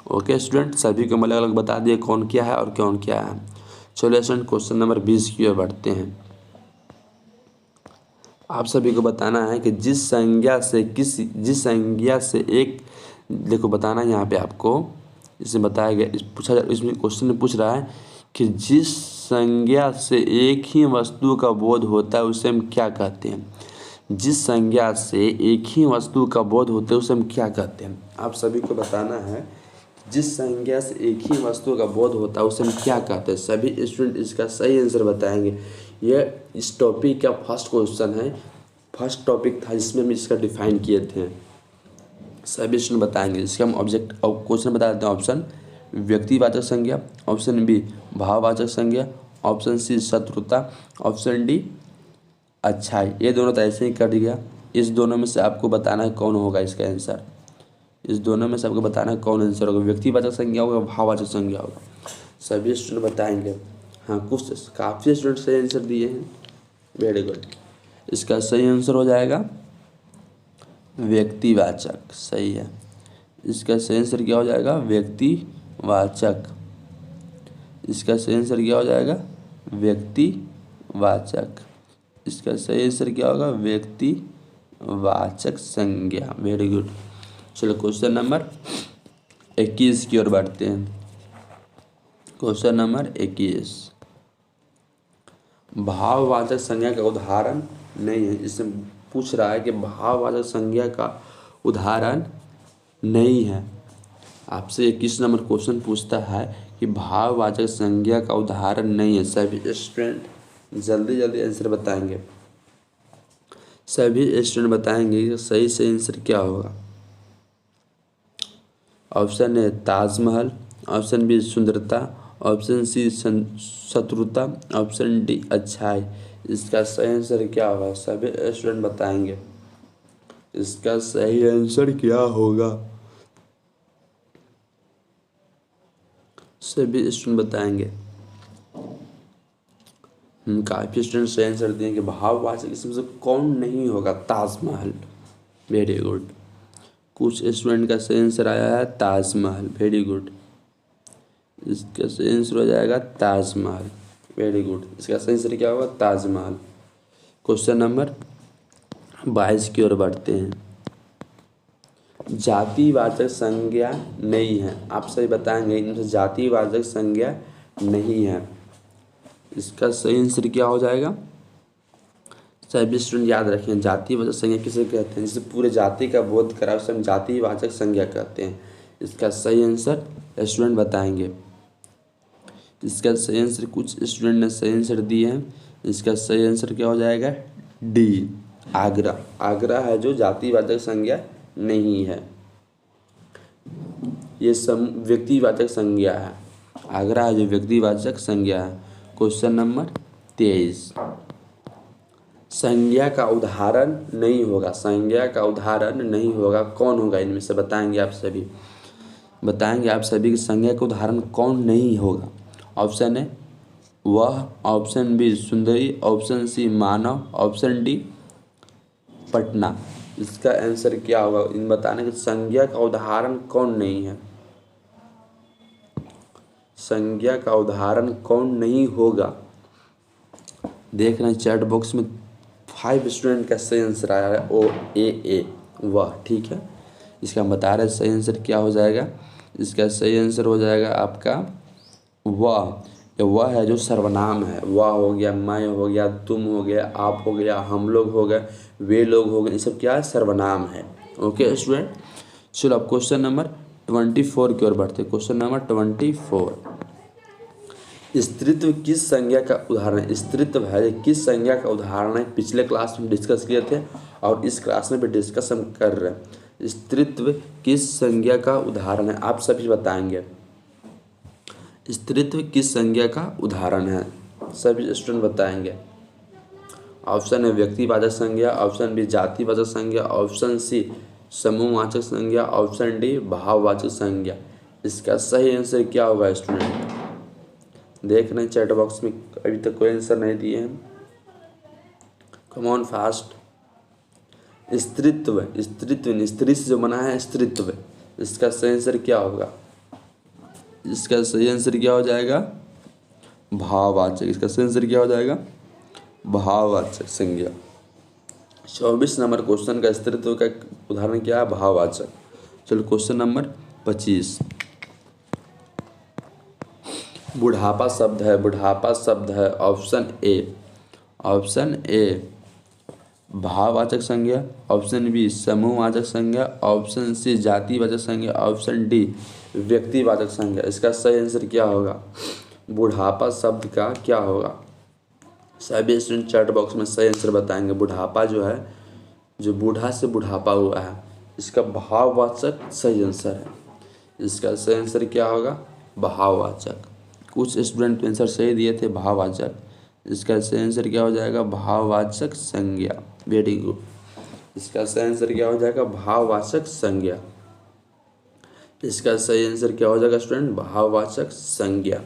[SPEAKER 1] ओके स्टूडेंट, सभी को अलग अलग बता दिए कौन क्या है और कौन क्या है। चलो स्टूडेंट क्वेश्चन नंबर 20 की ओर बढ़ते हैं। आप सभी को बताना है कि जिस संज्ञा से एक, देखो बताना है यहाँ पे आपको, इसमें बताया गया, इसमें क्वेश्चन में पूछ रहा है कि जिस संज्ञा से एक ही वस्तु का बोध होता है उसे हम क्या कहते हैं। जिस संज्ञा से एक ही वस्तु का बोध होता है उसे हम क्या कहते हैं। आप सभी को बताना है जिस संज्ञा से एक ही वस्तु का बोध होता है उसे हम क्या कहते हैं। सभी स्टूडेंट इसका सही आंसर बताएंगे। यह इस टॉपिक का फर्स्ट क्वेश्चन है, फर्स्ट टॉपिक था जिसमें हम इसका डिफाइन किए थे। सभी स्टूडेंट बताएंगे। इसका हम ऑब्जेक्ट क्वेश्चन बता देते हैं। ऑप्शन व्यक्तिवाचक संज्ञा, ऑप्शन बी भाववाचक संज्ञा, ऑप्शन सी शत्रुता, ऑप्शन डी अच्छाई। ये दोनों तो ऐसे ही कर दिया। इस दोनों में से आपको बताना है कौन होगा इसका आंसर। इस दोनों में से आपको बताना है कौन आंसर होगा, व्यक्तिवाचक संज्ञा होगा, भाववाचक संज्ञा होगा। सभी स्टूडेंट बताएंगे। हाँ, कुछ काफ़ी स्टूडेंट सही आंसर दिए हैं। Very good. इसका सही आंसर हो जाएगा व्यक्तिवाचक। सही है। इसका सही आंसर क्या हो जाएगा, व्यक्तिवाचक। इसका सही आंसर क्या हो जाएगा, व्यक्तिवाचक। इसका सही आंसर क्या होगा, व्यक्तिवाचक संज्ञा। Very good. चलो क्वेश्चन नंबर 21 की ओर बढ़ते हैं। Question number 21। भाववाचक संज्ञा का उदाहरण नहीं है। इससे पूछ रहा है कि भाववाचक संज्ञा का उदाहरण नहीं है। आपसे 21 नंबर क्वेश्चन पूछता है कि भाववाचक संज्ञा का उदाहरण नहीं है। सभी स्टूडेंट जल्दी जल्दी आंसर बताएंगे। सभी स्टूडेंट बताएंगे कि सही से आंसर क्या होगा। Option A Taj Mahal, option B सुंदरता, ऑप्शन सी शत्रुता, ऑप्शन डी अच्छाई। इसका सही आंसर क्या होगा, सभी स्टूडेंट बताएंगे। इसका सही आंसर क्या होगा, सभी स्टूडेंट बताएंगे। काफ़ी स्टूडेंट सही आंसर दिए कि भाववाचक इसमें से कौन नहीं होगा, ताजमहल। Very good. कुछ स्टूडेंट का सही आंसर आया है ताजमहल, वेरी गुड। इसका सही आंसर हो जाएगा ताजमहल, वेरी गुड। इसका सही आंसर क्या होगा, ताजमहल। क्वेश्चन नंबर 22 की ओर बढ़ते हैं। जातिवाचक संज्ञा नहीं है, आप सही बताएंगे इनमें से जातिवाचक संज्ञा नहीं है। इसका सही आंसर क्या हो जाएगा, सभी स्टूडेंट याद रखें जातिवाचक संज्ञा किसे कहते हैं, जिसे पूरे जाति का बोध करा उसे हम जातिवाचक संज्ञा कहते हैं। इसका सही आंसर स्टूडेंट बताएंगे। इसका सही आंसर कुछ स्टूडेंट ने सही आंसर दिए हैं। इसका सही आंसर क्या हो जाएगा, डी, आगरा। आगरा है जो जातिवाचक संज्ञा नहीं है, ये व्यक्तिवाचक संज्ञा है। आगरा है जो व्यक्तिवाचक संज्ञा है। Question number 23। संज्ञा का उदाहरण नहीं होगा, संज्ञा का उदाहरण नहीं होगा, कौन होगा इनमें से बताएंगे आप सभी, बताएंगे आप सभी कि संज्ञा का उदाहरण कौन नहीं होगा। ऑप्शन ए वह, ऑप्शन बी सुंदरी, ऑप्शन सी मानव, ऑप्शन डी पटना। इसका आंसर क्या होगा, इन बताने कि संज्ञा का उदाहरण कौन नहीं है, संज्ञा का उदाहरण कौन नहीं होगा। देख रहे हैं चैट बॉक्स में 5 स्टूडेंट का सही आंसर आया है, ओ ए वह, ठीक है। इसका हम बता रहे सही आंसर क्या हो जाएगा। इसका सही आंसर हो जाएगा आपका वह। वह है जो सर्वनाम है, वह हो गया, मैं हो गया, तुम हो गया, आप हो गया, हम लोग हो गए, वे लोग हो गए, ये सब क्या है, सर्वनाम है। ओके स्टूडेंट, चलो अब क्वेश्चन नंबर 24 की ओर बढ़ते हैं। क्वेश्चन नंबर 24, स्त्रीत्व किस संज्ञा का उदाहरण है। स्त्रीत्व है किस संज्ञा का उदाहरण है, पिछले क्लास में डिस्कस किए थे और इस क्लास में भी डिस्कस हम कर रहे हैं। स्त्रीत्व किस संज्ञा का उदाहरण है, आप सभी बताएंगे। स्त्रीत्व किस संज्ञा का उदाहरण है, सभी स्टूडेंट बताएंगे। ऑप्शन है व्यक्तिवाचक संज्ञा, ऑप्शन बी जातिवाचक संज्ञा, ऑप्शन सी समूहवाचक संज्ञा, ऑप्शन डी भाववाचक संज्ञा। इसका सही आंसर क्या होगा स्टूडेंट, देख रहे हैं चैट बॉक्स में अभी तक कोई आंसर नहीं दिए हैं, कम ऑन फास्ट। स्त्रीत्व, स्त्रीत्व स्त्री से जो बना है स्त्रीत्व, इसका सही आंसर क्या होगा, इसका सही आंसर क्या हो जाएगा, भाववाचक। इसका सही आंसर क्या हो जाएगा, भाववाचक संज्ञा। 24 नंबर क्वेश्चन का स्त्रीत्व का उदाहरण क्या है, भाववाचक। चलो क्वेश्चन नंबर 25, बुढ़ापा शब्द है, बुढ़ापा शब्द है। ऑप्शन ए, ऑप्शन ए भाववाचक संज्ञा, ऑप्शन बी समूहवाचक संज्ञा, ऑप्शन सी जातिवाचक संज्ञा, ऑप्शन डी व्यक्तिवाचक संज्ञा। इसका सही आंसर क्या होगा, बुढ़ापा शब्द का क्या होगा, सभी स्टूडेंट चैट बॉक्स में सही आंसर बताएंगे। बुढ़ापा जो है, जो बूढ़ा से बुढ़ापा हुआ है, इसका भाववाचक सही आंसर है। इसका सही आंसर क्या होगा, भाववाचक। कुछ स्टूडेंट आंसर सही दिए थे भाववाचक, इसका सही आंसर क्या हो जाएगा, भाववाचक संज्ञा। वेरी गुड, इसका सही आंसर क्या हो जाएगा, भाववाचक संज्ञा। इसका सही आंसर क्या हो जाएगा स्टूडेंट, भाववाचक संज्ञा।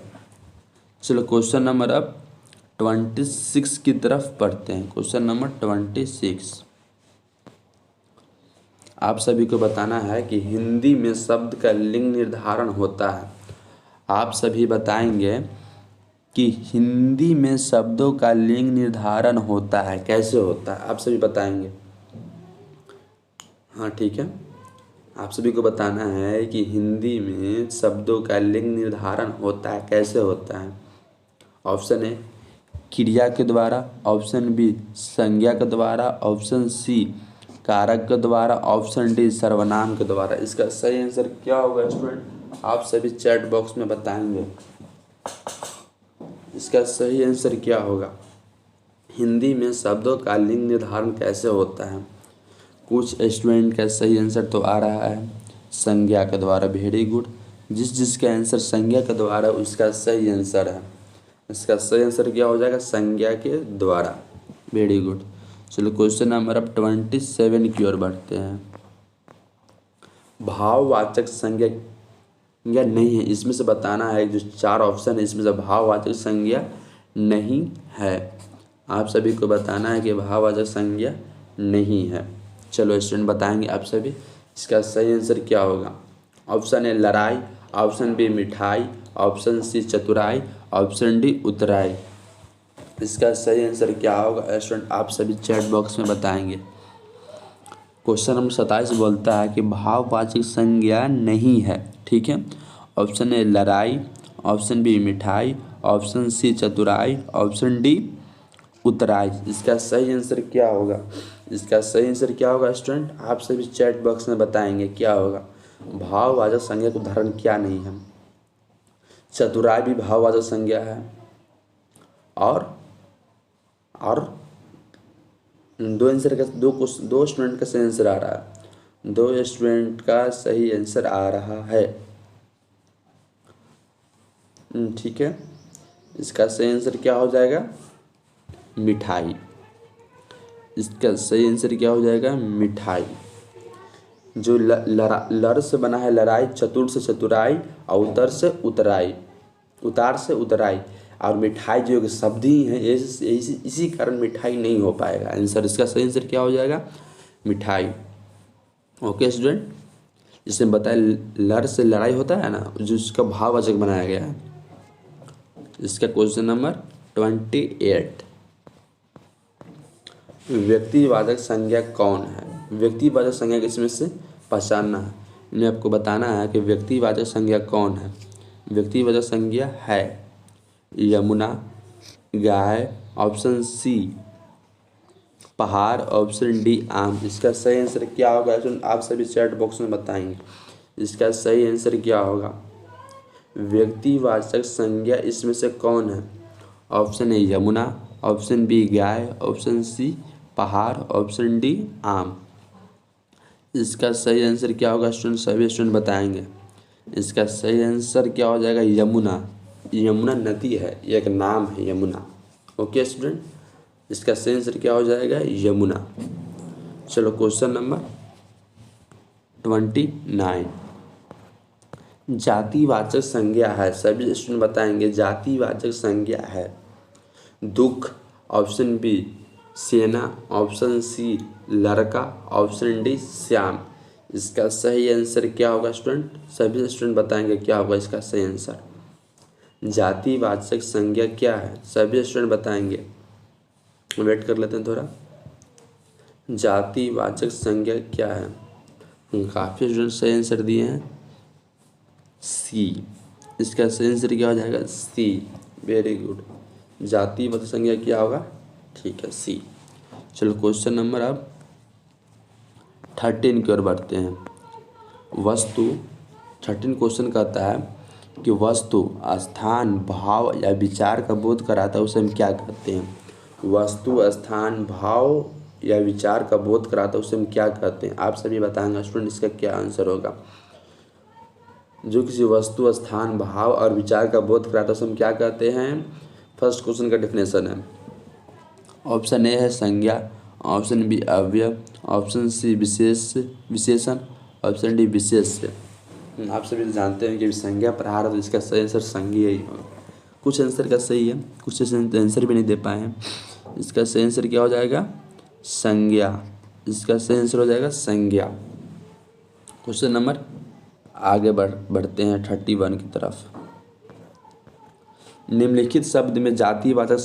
[SPEAKER 1] चलो क्वेश्चन नंबर अब 26 की तरफ पढ़ते हैं। क्वेश्चन नंबर 26, आप सभी को बताना है कि हिंदी में शब्द का लिंग निर्धारण होता है। आप सभी बताएंगे कि हिंदी में शब्दों का लिंग निर्धारण होता है, कैसे होता है, आप सभी बताएंगे। हाँ ठीक है, आप सभी को बताना है कि हिंदी में शब्दों का लिंग निर्धारण होता है, कैसे होता है। ऑप्शन ए क्रिया के द्वारा, ऑप्शन बी संज्ञा के द्वारा, ऑप्शन सी कारक के द्वारा, ऑप्शन डी सर्वनाम के द्वारा। इसका सही आंसर क्या होगा स्टूडेंट, आप सभी चैट बॉक्स में बताएंगे। इसका सही आंसर क्या होगा, हिंदी में शब्दों का लिंग निर्धारण कैसे होता है। कुछ स्टूडेंट का सही आंसर तो आ रहा है संज्ञा के द्वारा, वेरी गुड। जिसका आंसर संज्ञा के द्वारा उसका सही आंसर है। इसका सही आंसर क्या हो जाएगा, संज्ञा के द्वारा। Very good. चलो क्वेश्चन नंबर अब 27 की ओर बढ़ते हैं। भाववाचक संज्ञा या नहीं है, इसमें से बताना है। जो 4 ऑप्शन है इसमें से भाववाचक संज्ञा नहीं है। आप सभी को बताना है कि भाववाचक संज्ञा नहीं है। चलो स्टूडेंट बताएंगे आप सभी, इसका सही आंसर क्या होगा। ऑप्शन ए लड़ाई, ऑप्शन बी मिठाई, ऑप्शन सी चतुराई, ऑप्शन डी उतराई। इसका सही आंसर क्या होगा स्टूडेंट आप सभी चैट बॉक्स में बताएंगे। क्वेश्चन नंबर 27 बोलता है कि भाववाचक संज्ञा नहीं है। ठीक है, ऑप्शन ए लड़ाई, ऑप्शन बी मिठाई, ऑप्शन सी चतुराई, ऑप्शन डी उतराई। इसका सही आंसर क्या होगा। इसका सही आंसर क्या होगा स्टूडेंट आप सभी चैट बॉक्स में बताएंगे क्या होगा। भाववाचक संज्ञा का उदाहरण क्या नहीं है। चतुराई भी भाववाचक संज्ञा है। और दो आंसर का दो स्टूडेंट का सही आंसर आ रहा है। 2 स्टूडेंट का सही आंसर आ रहा है। ठीक है, इसका सही आंसर क्या हो जाएगा, मिठाई। इसका सही आंसर क्या हो जाएगा, मिठाई। जो लड़ से बना है लड़ाई, चतुर से चतुराई और उतार से उतराई, और मिठाई जो कि शब्द ही है, इसी कारण मिठाई नहीं हो पाएगा आंसर। इसका सही आंसर क्या हो जाएगा, मिठाई। ओके स्टूडेंट, जिसने बताया लड़ से लड़ाई होता है ना, जो इसका भाववाचक बनाया गया है। इसका क्वेश्चन नंबर 28, व्यक्तिवाचक संज्ञा कौन है। व्यक्तिवाचक संज्ञा किसमें से पहचानना है। इन्हें आपको बताना है कि व्यक्तिवाचक संज्ञा कौन है। व्यक्तिवाचक संज्ञा है यमुना, गाय, ऑप्शन सी पहाड़, ऑप्शन डी आम। इसका सही आंसर क्या होगा आप सभी चैट बॉक्स में बताएंगे। इसका सही आंसर क्या होगा। व्यक्तिवाचक संज्ञा इसमें से कौन है। Option A Yamuna, option B गाय, ऑप्शन सी पहाड़, ऑप्शन डी आम। इसका सही आंसर क्या होगा स्टूडेंट सभी स्टूडेंट बताएंगे। इसका सही आंसर क्या हो जाएगा, यमुना। यमुना नदी है, एक नाम है यमुना। ओके स्टूडेंट, इसका सही आंसर क्या हो जाएगा, यमुना। चलो क्वेश्चन नंबर 29, जातिवाचक संज्ञा है। सभी स्टूडेंट बताएंगे जातिवाचक संज्ञा है दुख, ऑप्शन बी सेना, ऑप्शन सी लड़का, ऑप्शन डी श्याम। इसका सही आंसर क्या होगा स्टूडेंट सभी स्टूडेंट बताएंगे क्या होगा इसका सही आंसर। जातिवाचक संज्ञा क्या है सभी स्टूडेंट बताएंगे। वेट कर लेते हैं थोड़ा। जातिवाचक संज्ञा क्या है, काफ़ी स्टूडेंट सही आंसर दिए हैं सी। इसका सही आंसर क्या हो जाएगा, सी। वेरी गुड, जातिवाचक संज्ञा क्या होगा, ठीक है सी। चलो क्वेश्चन नंबर अब 13 की ओर बढ़ते हैं। वस्तु 13 क्वेश्चन कहता है कि वस्तु स्थान भाव या विचार का बोध कराता है उसे हम क्या कहते हैं। वस्तु स्थान भाव या विचार का बोध कराता है उसे हम क्या कहते हैं। आप सभी बताएंगे स्टूडेंट इसका क्या आंसर होगा। जो किसी वस्तु स्थान भाव और विचार का बोध कराता है उसे हम क्या कहते हैं। फर्स्ट क्वेश्चन का डेफिनेशन है। ऑप्शन ए है संज्ञा, ऑप्शन बी अवयव, ऑप्शन सी विशेषण, ऑप्शन डी विशेष्य। आप सभी जानते हैं कि संज्ञा प्रहार है तो इसका सही आंसर संज्ञा ही होगा। कुछ आंसर का सही है, कुछ आंसर भी नहीं दे पाए हैं। इसका सही आंसर क्या हो जाएगा, संज्ञा। इसका सही आंसर हो जाएगा संज्ञा। क्वेश्चन नंबर आगे बढ़ते हैं 31 की तरफ। निम्नलिखित शब्द में जातिवाचक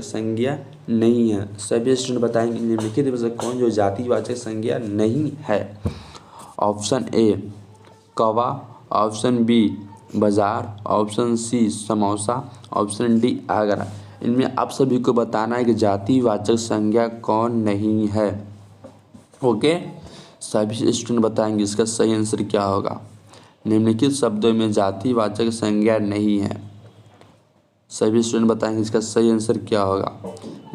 [SPEAKER 1] संज्ञा नहीं है। सभी स्टूडेंट बताएंगे निम्नलिखित में से कौन जो जातिवाचक संज्ञा नहीं है। ऑप्शन ए कौवा, ऑप्शन बी बाजार, option C samosa, option D Agra. इनमें आप सभी को बताना है कि जातिवाचक संज्ञा कौन नहीं है। ओके, सभी स्टूडेंट बताएंगे इसका सही आंसर क्या होगा। निम्नलिखित शब्दों में जातिवाचक संज्ञा नहीं है। सभी स्टूडेंट बताएंगे इसका सही आंसर क्या होगा।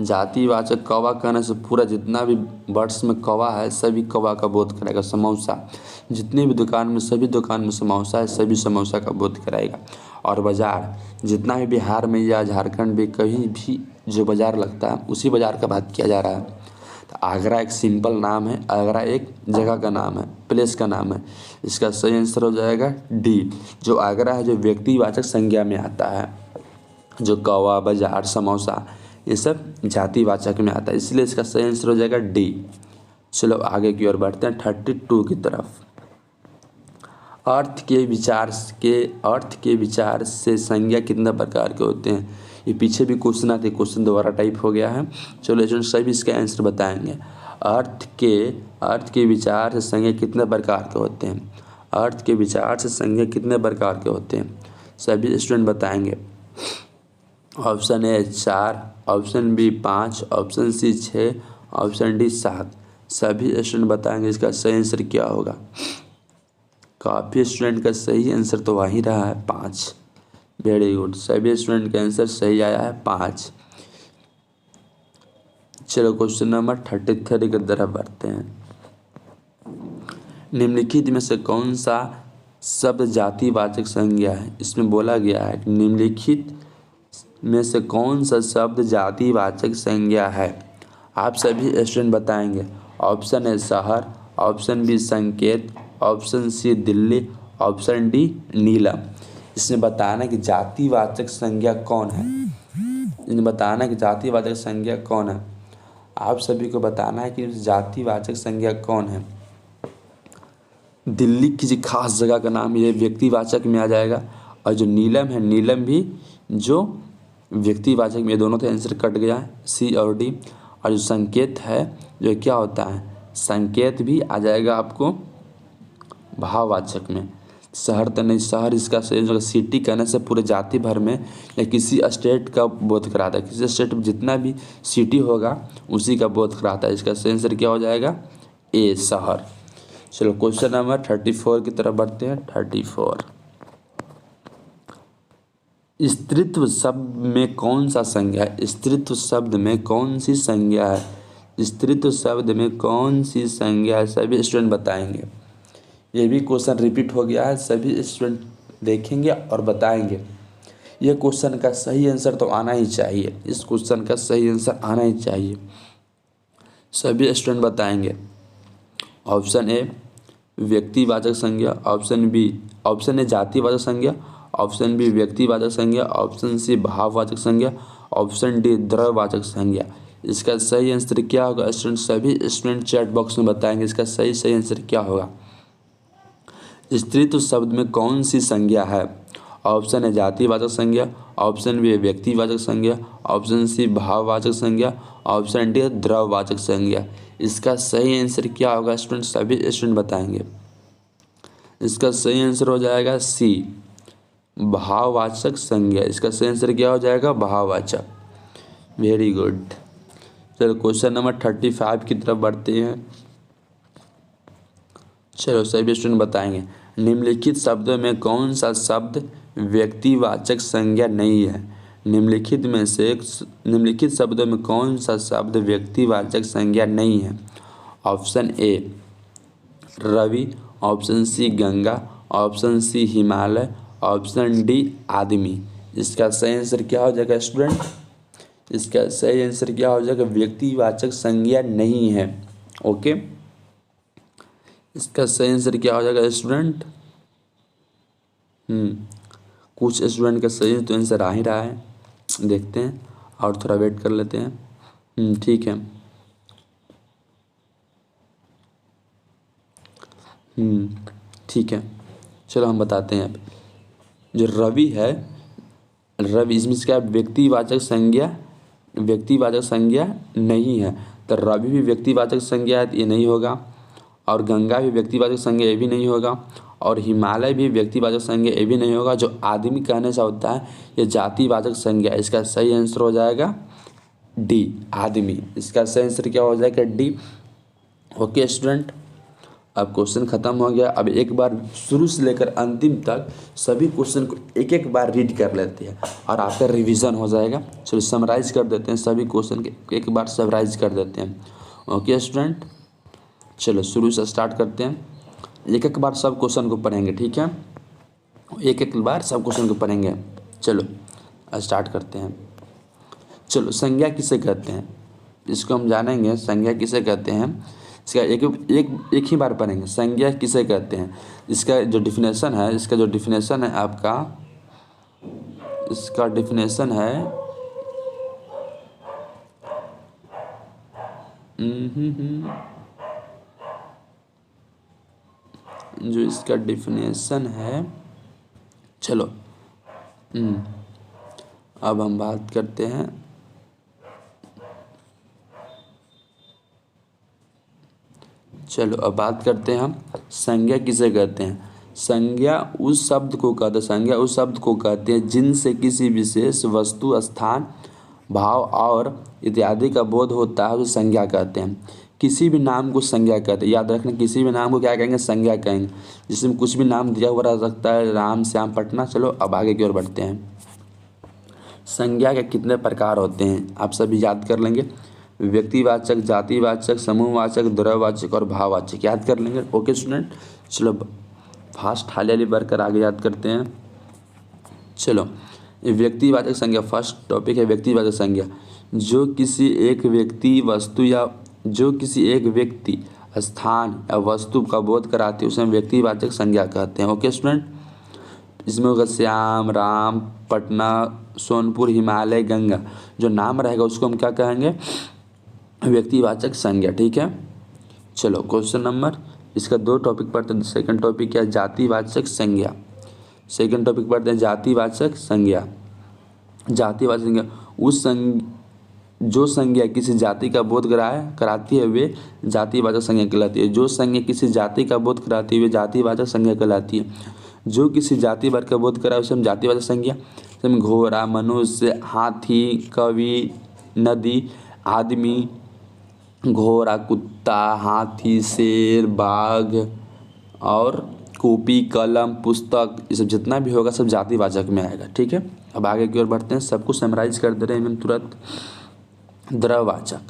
[SPEAKER 1] जातिवाचक कौवा कहने से पूरा जितना भी बर्ड्स में कौवा है सभी कौवा का बोध कराएगा। समोसा, जितनी भी दुकान में सभी दुकान में समोसा है सभी समोसा का बोध कराएगा। और बाजार, जितना भी बिहार में या झारखंड में कहीं भी जो बाज़ार लगता है उसी बाज़ार का बात किया जा रहा है। तो आगरा एक सिंपल नाम है, आगरा एक जगह का नाम है, प्लेस का नाम है। इसका सही आंसर हो जाएगा डी। जो आगरा है जो व्यक्तिवाचक संज्ञा में आता है, जो कौवा, बाजार, समोसा ये सब जातिवाचक में आता है, इसलिए इसका सही आंसर हो जाएगा डी। चलो आगे की ओर बढ़ते हैं 32 की तरफ। अर्थ के विचार से संज्ञा कितने प्रकार के होते हैं। ये पीछे भी क्वेश्चन आते, क्वेश्चन दोबारा टाइप हो गया है। चलो इसमें सभी इसका आंसर बताएंगे। अर्थ के विचार से संज्ञा कितने प्रकार के होते हैं। अर्थ के विचार से संज्ञा कितने प्रकार के होते हैं, सभी स्टूडेंट बताएंगे। Option A 4, option B 5, option C 6, option D 7। सभी स्टूडेंट बताएंगे इसका सही आंसर क्या होगा। काफ़ी स्टूडेंट का सही आंसर तो वही रहा है 5। वेरी गुड, सभी स्टूडेंट का आंसर सही आया है 5। चलो क्वेश्चन नंबर 33 की तरफ बढ़ते हैं। निम्नलिखित में से कौन सा शब्द जातिवाचक संज्ञा है। इसमें बोला गया है निम्नलिखित में से कौन सा शब्द जातिवाचक संज्ञा है। आप सभी स्टूडेंट बताएंगे। ऑप्शन ए शहर, ऑप्शन बी संकेत, option C Delhi, option D Neelam. इसमें बताना कि जातिवाचक संज्ञा कौन है। इन्हें बताना कि जातिवाचक संज्ञा कौन है। आप सभी को बताना है कि जातिवाचक संज्ञा कौन है। दिल्ली किसी खास जगह का नाम ये व्यक्तिवाचक में आ जाएगा, और जो नीलम है नीलम भी जो व्यक्तिवाचक में, दोनों तो आंसर कट गया है सी और डी। और जो संकेत है जो क्या होता है, संकेत भी आ जाएगा आपको भाववाचक में। शहर तो नहीं, शहर इसका सही, सिटी कहने से पूरे जाति भर में या किसी स्टेट का बोध कराता है। किसी स्टेट में जितना भी सिटी होगा उसी का बोध कराता है। इसका सही आंसर क्या हो जाएगा, ए शहर। चलो क्वेश्चन नंबर 34 की तरफ बढ़ते हैं। 34, स्त्रीत्व शब्द में कौन सा संज्ञा है। स्त्रीत्व शब्द में कौन सी संज्ञा है। स्त्रीत्व शब्द में कौन सी संज्ञा है, सभी स्टूडेंट बताएंगे। ये भी क्वेश्चन रिपीट हो गया है, सभी स्टूडेंट देखेंगे और बताएंगे। ये क्वेश्चन का सही आंसर तो आना ही चाहिए, इस क्वेश्चन का सही आंसर आना ही चाहिए। सभी स्टूडेंट बताएंगे। ऑप्शन ए व्यक्तिवाचक संज्ञा, ऑप्शन ए जातिवाचक संज्ञा, ऑप्शन बी व्यक्तिवाचक संज्ञा, ऑप्शन सी भाववाचक संज्ञा, ऑप्शन डी द्रव्यवाचक संज्ञा। इसका सही आंसर क्या होगा स्टूडेंट, सभी स्टूडेंट चैट बॉक्स में बताएंगे इसका सही आंसर क्या होगा। स्त्रीत्व शब्द में कौन सी संज्ञा है। ऑप्शन ए जातिवाचक संज्ञा, ऑप्शन बी व्यक्तिवाचक संज्ञा, ऑप्शन सी भाववाचक संज्ञा, ऑप्शन डी द्रव्यवाचक संज्ञा। इसका सही आंसर क्या होगा स्टूडेंट, सभी स्टूडेंट बताएंगे। इसका सही आंसर हो जाएगा सी भाववाचक संज्ञा। इसका सही आंसर क्या हो जाएगा, भाववाचक। Very good. चलो क्वेश्चन नंबर 35 की तरफ बढ़ते हैं। चलो सभी स्टूडेंट बताएंगे। निम्नलिखित शब्दों में कौन सा शब्द व्यक्तिवाचक संज्ञा नहीं है। निम्नलिखित शब्दों में कौन सा शब्द व्यक्तिवाचक संज्ञा नहीं है। Option A Ravi, option C Ganga, option C Himalaya, option D आदमी। इसका सही आंसर क्या हो जाएगा स्टूडेंट, इसका सही आंसर क्या हो जाएगा, व्यक्तिवाचक संज्ञा नहीं है। ओके, इसका सही आंसर क्या हो जाएगा स्टूडेंट। कुछ स्टूडेंट का सही तो आंसर आ ही रहा है, देखते हैं और थोड़ा वेट कर लेते हैं। ठीक है। ठीक है, चलो हम बताते हैं। अब जो रवि है, रवि इसमें क्या व्यक्तिवाचक संज्ञा नहीं है, तो रवि भी व्यक्तिवाचक संज्ञा है, ये नहीं होगा। और गंगा भी व्यक्तिवाचक संज्ञा, ये भी नहीं होगा। और हिमालय भी व्यक्तिवाचक संज्ञा, ये भी नहीं होगा। जो आदमी कहने से होता है ये जातिवाचक संज्ञा। इसका सही आंसर हो जाएगा डी आदमी। इसका सही आंसर क्या हो जाएगा, डी। ओके स्टूडेंट, अब क्वेश्चन खत्म हो गया। अब एक बार शुरू से लेकर अंतिम तक सभी क्वेश्चन को एक एक बार रीड कर लेते हैं और आपका रिवीजन हो जाएगा। चलो समराइज कर देते हैं, सभी क्वेश्चन के एक बार समराइज कर देते हैं। ओके स्टूडेंट, चलो शुरू से स्टार्ट करते हैं। एक एक बार सब क्वेश्चन को पढ़ेंगे, ठीक है, एक एक बार सब क्वेश्चन को पढ़ेंगे। चलो स्टार्ट करते हैं। चलो संज्ञा किसे कहते हैं, इसको हम जानेंगे। संज्ञा किसे कहते हैं, इसका एक ही बार पढ़ेंगे। संज्ञा किसे कहते हैं, इसका जो डिफिनेशन है, आपका, इसका डिफिनेशन है जो इसका डिफिनेशन है, चलो अब हम बात करते हैं। चलो अब बात करते हैं हम संज्ञा किसे कहते हैं। संज्ञा उस शब्द को कहते हैं जिनसे किसी विशेष वस्तु, स्थान, भाव और इत्यादि का बोध होता है, उसे संज्ञा कहते हैं। किसी भी नाम को संज्ञा कहते हैं, याद रखना, किसी भी नाम को क्या कहेंगे, संज्ञा कहेंगे। जिसमें कुछ भी नाम दिया हुआ रह सकता है, राम, श्याम, पटना। चलो अब आगे की ओर बढ़ते हैं। संज्ञा के कितने प्रकार होते हैं आप सभी याद कर लेंगे। व्यक्तिवाचक, जातिवाचक, समूहवाचक, द्रव्यवाचक और भाववाचक याद कर लेंगे। ओके स्टूडेंट, चलो फास्ट हाली बढ़कर आगे याद करते हैं। चलो व्यक्तिवाचक संज्ञा, फर्स्ट टॉपिक है व्यक्तिवाचक संज्ञा। जो किसी एक व्यक्ति, वस्तु या स्थान या वस्तु का बोध कराती है उसे हम व्यक्तिवाचक संज्ञा कहते हैं। ओके स्टूडेंट, इसमें होगा श्याम, राम, पटना, सोनपुर, हिमालय, गंगा। जो नाम रहेगा उसको हम क्या कहेंगे, व्यक्तिवाचक संज्ञा। ठीक है, चलो क्वेश्चन नंबर, इसका 2 टॉपिक पढ़ते हैं। सेकंड टॉपिक क्या है, जातिवाचक संज्ञा। सेकंड टॉपिक पढ़ते हैं जातिवाचक संज्ञा। जातिवाचक संज्ञा जो संज्ञा किसी जाति का बोध कराती है वे जातिवाचक संज्ञा कहलाती है। जो संज्ञा किसी जाति का बोध कराती है वे जातिवाचक संज्ञा कहलाती है। जो किसी जाति वर्ग का बोध कराए उसे हम जातिवाचक संज्ञा, जैसे घोड़ा, मनुष्य, हाथी, कवि, नदी, आदमी, घोड़ा, कुत्ता, हाथी, शेर, बाघ और कॉपी, कलम, पुस्तक, ये सब जितना भी होगा सब जातिवाचक में आएगा। ठीक है, अब आगे की ओर बढ़ते हैं। सबको समराइज कर दे रहे हैं हम तुरंत। द्रववाचक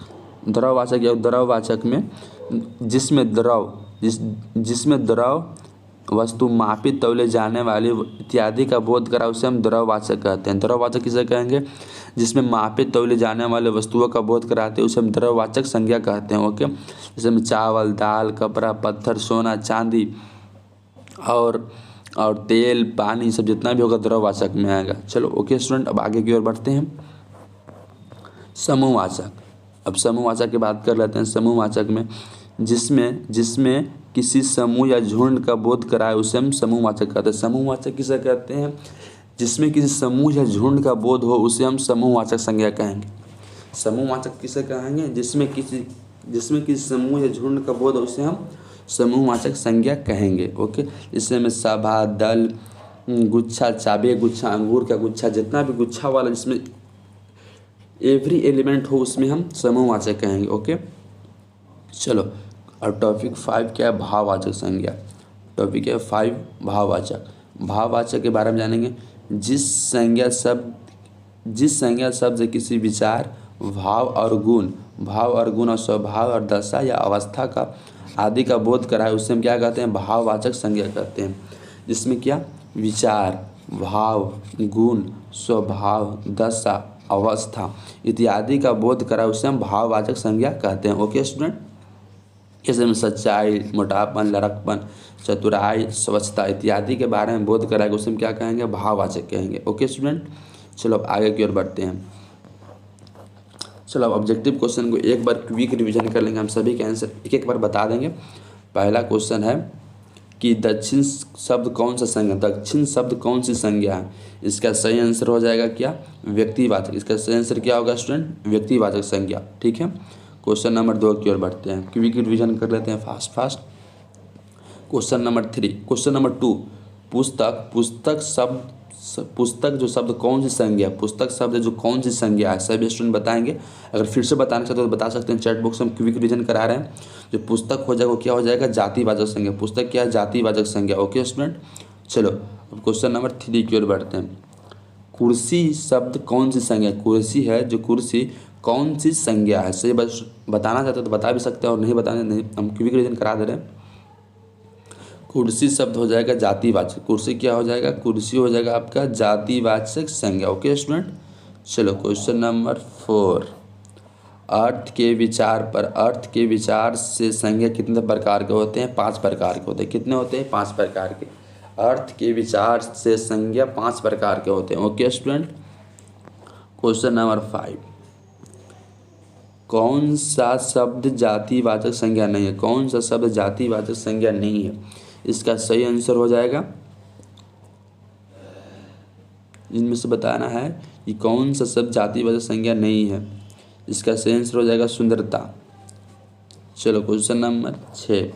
[SPEAKER 1] में जिसमें द्रव वस्तु, मापित, तौले जाने वाली इत्यादि का बोध करा उसे हम द्रववाचक कहते हैं। द्रववाचक किसे कहेंगे, जिसमें मापित, तौले जाने वाले वस्तुओं का बोध कराते हैं उसे हम द्रववाचक संज्ञा कहते हैं। ओके, जैसे में चावल, दाल, कपड़ा, पत्थर, सोना, चांदी और तेल, पानी, सब जितना भी होगा द्रववाचक में आएगा। चलो ओके स्टूडेंट, अब आगे की ओर बढ़ते हैं। समूहवाचक, अब समूहवाचक की बात कर लेते हैं। समूहवाचक में जिसमें किसी समूह या झुंड का बोध कराए उसे हम समूहवाचक कहते हैं। समूहवाचक किसे कहते हैं, जिसमें किसी समूह या झुंड का बोध हो उसे हम समूहवाचक संज्ञा कहेंगे। समूहवाचक किसे कहेंगे, जिसमें किसी समूह या झुंड का बोध हो उसे हम समूहवाचक संज्ञा कहेंगे। ओके, इसमें सभा, दल, गुच्छा, चाबी गुच्छा, अंगूर का गुच्छा, जितना भी गुच्छा वाला जिसमें एवरी एलिमेंट हो उसमें हम समूहवाचक कहेंगे। ओके, चलो और टॉपिक 5 क्या है, भाववाचक संज्ञा। टॉपिक है 5 भाववाचक। भाववाचक के बारे में जानेंगे। जिस संज्ञा शब्द से किसी विचार, भाव और गुण और स्वभाव और दशा या अवस्था का आदि का बोध कराए उसे हम क्या कहते हैं, भाववाचक संज्ञा कहते हैं। जिसमें क्या विचार, भाव, गुण, स्वभाव, दशा, अवस्था इत्यादि का बोध कराए उसे हम भाववाचक संज्ञा कहते हैं। ओके स्टूडेंट, जैसे में सच्चाई, मोटापन, लड़कपन, चतुराई, स्वच्छता इत्यादि के बारे में बोध कराएगा उसे हम क्या कहेंगे, भाववाचक कहेंगे। ओके स्टूडेंट, चलो अब आगे की ओर बढ़ते हैं। चलो अब ऑब्जेक्टिव क्वेश्चन को एक बार क्विक रिवीजन कर लेंगे। हम सभी के आंसर एक बार बता देंगे। पहला क्वेश्चन है कि दक्षिण शब्द कौन सा संज्ञा, दक्षिण शब्द कौन सी संज्ञा है। इसका सही आंसर हो जाएगा क्या, व्यक्तिवाचक। इसका सही आंसर क्या होगा स्टूडेंट, व्यक्तिवाचक संज्ञा। ठीक है, क्वेश्चन नंबर 2 की ओर बढ़ते हैं। क्विक रिवीजन कर लेते हैं fast. Question number 3, question number 2, पुस्तक जो शब्द कौन सी संज्ञा, पुस्तक शब्द जो कौन सी संज्ञा है, सभी स्टूडेंट बताएंगे। अगर फिर से बताना चाहते हो तो बता सकते हैं, चैट बॉक्स में क्विक रिवीजन करा रहे हैं। जो पुस्तक हो जाएगा वो क्या हो जाएगा, जातिवाचक संज्ञा। पुस्तक क्या है, जातिवाचक संज्ञा। ओके स्टूडेंट, चलो अब क्वेश्चन नंबर 3 की ओर बढ़ते हैं। कुर्सी शब्द कौन सी संज्ञा, कुर्सी है जो कुर्सी कौन सी संज्ञा है। सही बस बताना चाहते हो तो बता भी सकते हैं और नहीं बताने नहीं, हम क्विक रिवीजन करा दे रहे हैं। कुर्सी शब्द हो जाएगा जातिवाचक। कुर्सी क्या हो जाएगा, कुर्सी हो जाएगा आपका जातिवाचक संज्ञा। ओके स्टूडेंट, चलो क्वेश्चन नंबर 4। अर्थ के विचार से संज्ञा कितने प्रकार के होते हैं? 5 प्रकार के होते हैं। कितने होते हैं? 5 प्रकार के। अर्थ के विचार से संज्ञा 5 प्रकार के होते हैं। Okay student. Question number 5। कौन सा शब्द जातिवाचक संज्ञा नहीं है? कौन सा शब्द जातिवाचक संज्ञा नहीं है? इसका सही आंसर हो जाएगा, इनमें से बताना है कि कौन सा शब्द जातिवाचक संज्ञा नहीं है। इसका सही आंसर हो जाएगा सुंदरता। चलो क्वेश्चन नंबर 6।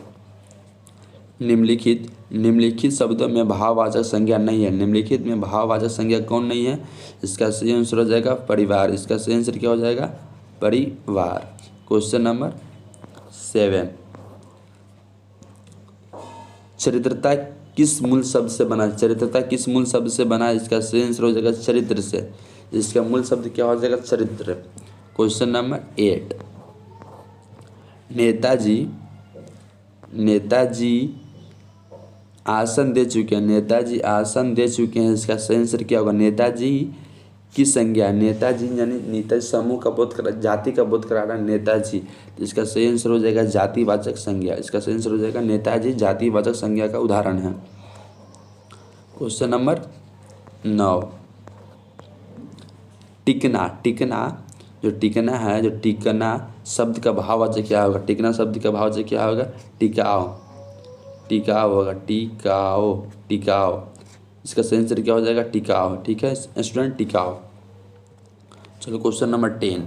[SPEAKER 1] निम्नलिखित शब्दों में भाववाचक संज्ञा नहीं है। निम्नलिखित में भाववाचक संज्ञा कौन नहीं है? इसका सही आंसर हो जाएगा परिवार। इसका सही आंसर क्या हो जाएगा? परिवार। Question number 7। चरित्रता किस मूल शब्द से बना? चरित्रता किस मूल शब्द से बना? इसका सही आंसर हो जाएगा चरित्र से। इसका मूल शब्द क्या हो जाएगा? चरित्र। Question number 8। नेताजी आसन दे चुके हैं। नेताजी आसन दे चुके हैं। इसका सही आंसर क्या होगा? नेताजी की संज्ञा। नेताजी यानी नेताजी समूह का बोध करा, जाति का बोध करा रहा नेताजी। तो इसका सही आंसर हो जाएगा जातिवाचक संज्ञा। इसका सही आंसर हो जाएगा नेताजी जातिवाचक संज्ञा का उदाहरण है। Question number 9। टिकना जो टिकना शब्द का भाववाचक क्या होगा? टिकना शब्द का भाववाचक क्या होगा? टिकाओ होगा। टिकाओ। इसका सही आंसर क्या हो जाएगा? टिकाओ। ठीक है स्टूडेंट, टिकाओ। चलो क्वेश्चन नंबर 10।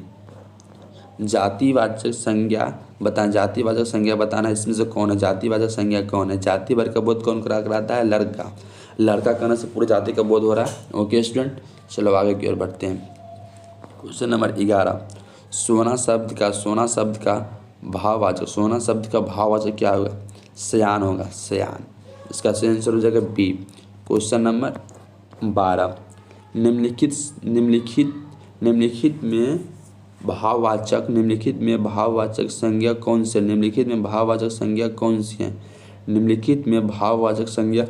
[SPEAKER 1] जातिवाचक संज्ञा बताना। इसमें से कौन है जातिवाचक संज्ञा? कौन है? जाति वर्ग का बोध कौन कराता है? लड़का कहने से पूरी जाति का बोध हो रहा है। ओके स्टूडेंट, चलो आगे की ओर बढ़ते हैं। Question number 11। सोना शब्द का भाववाचक क्या होगा? सयान होगा। सयान। इसका सही आंसर हो जाएगा बी। Question number 12। निम्नलिखित में भाववाचक संज्ञा कौन सी है? निम्नलिखित में भाववाचक संज्ञा कौन सी है? निम्नलिखित में भाववाचक संज्ञा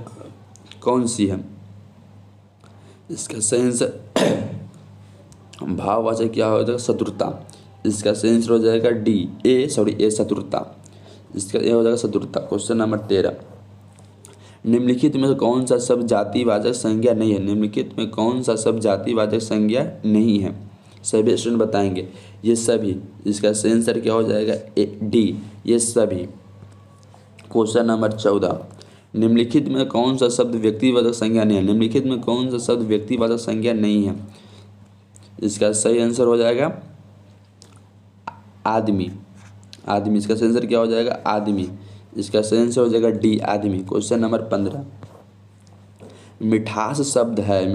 [SPEAKER 1] कौन सी है? इसका सही आंसर भाववाचक क्या हो जाएगा? शत्रुता। इसका सही आंसर हो जाएगा ए शत्रुता। इसका ये हो जाएगा शत्रुता। Question number 13। निम्नलिखित में कौन सा शब्द जातिवाचक संज्ञा नहीं है? निम्नलिखित में कौन सा शब्द जातिवाचक संज्ञा नहीं है? सभी स्टूडेंट बताएंगे। ये सभी। इसका सही आंसर क्या हो जाएगा? डी, ये सभी। Question number 14। निम्नलिखित में कौन सा शब्द व्यक्तिवाचक संज्ञा नहीं है? निम्नलिखित में कौन सा शब्द व्यक्तिवाचक संज्ञा नहीं है? इसका सही आंसर हो जाएगा आदमी। इसका सही आंसर क्या हो जाएगा? आदमी। इसका सही आंसर हो जाएगा डी, आदमी। Question number 15। मिठास शब्द क्या है?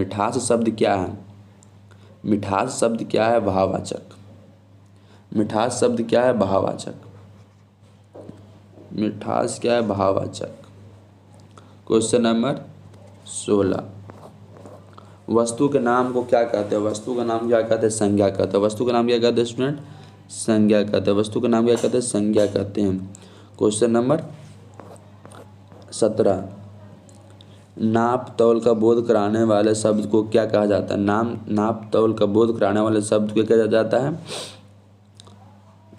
[SPEAKER 1] मिठास शब्द क्या है? भाववाचक। मिठास शब्द क्या है? भाववाचक। मिठास क्या है? भाववाचक। Question number 16। वस्तु के नाम को क्या कहते हैं? वस्तु का नाम क्या कहते हैं? संज्ञा कहते हैं। वस्तु का नाम क्या कहते हैं स्टूडेंट? संज्ञा कहते हैं। वस्तु का नाम क्या कहते हैं? संज्ञा कहते हैं। Question number 17। नाप तौल का बोध कराने वाले शब्द को क्या कहा जाता है? नाप तौल का बोध कराने वाले शब्द को क्या कहा जाता है?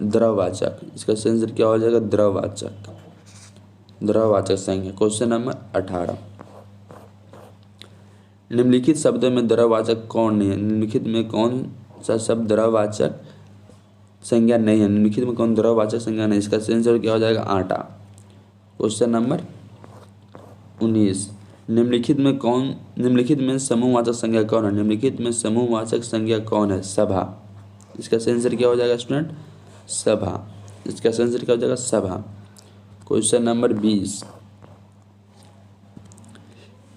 [SPEAKER 1] द्रववाचक। इसका सही आंसर क्या हो जाएगा? द्रववाचक संज्ञा। Question number 18। निम्नलिखित शब्दों में द्रववाचक कौन नहीं है? निम्नलिखित में कौन सा शब्द द्रववाचक संज्ञा नहीं है? निम्नलिखित में कौन द्रववाचक संज्ञा नहीं? इसका सही आंसर क्या हो जाएगा? आटा। Question number 19। निम्नलिखित में समूहवाचक संज्ञा कौन है? निम्नलिखित में समूहवाचक संज्ञा कौन है? सभा। इसका सही आंसर क्या हो जाएगा स्टूडेंट? सभा। इसका सही आंसर क्या हो जाएगा? सभा। Question number 20।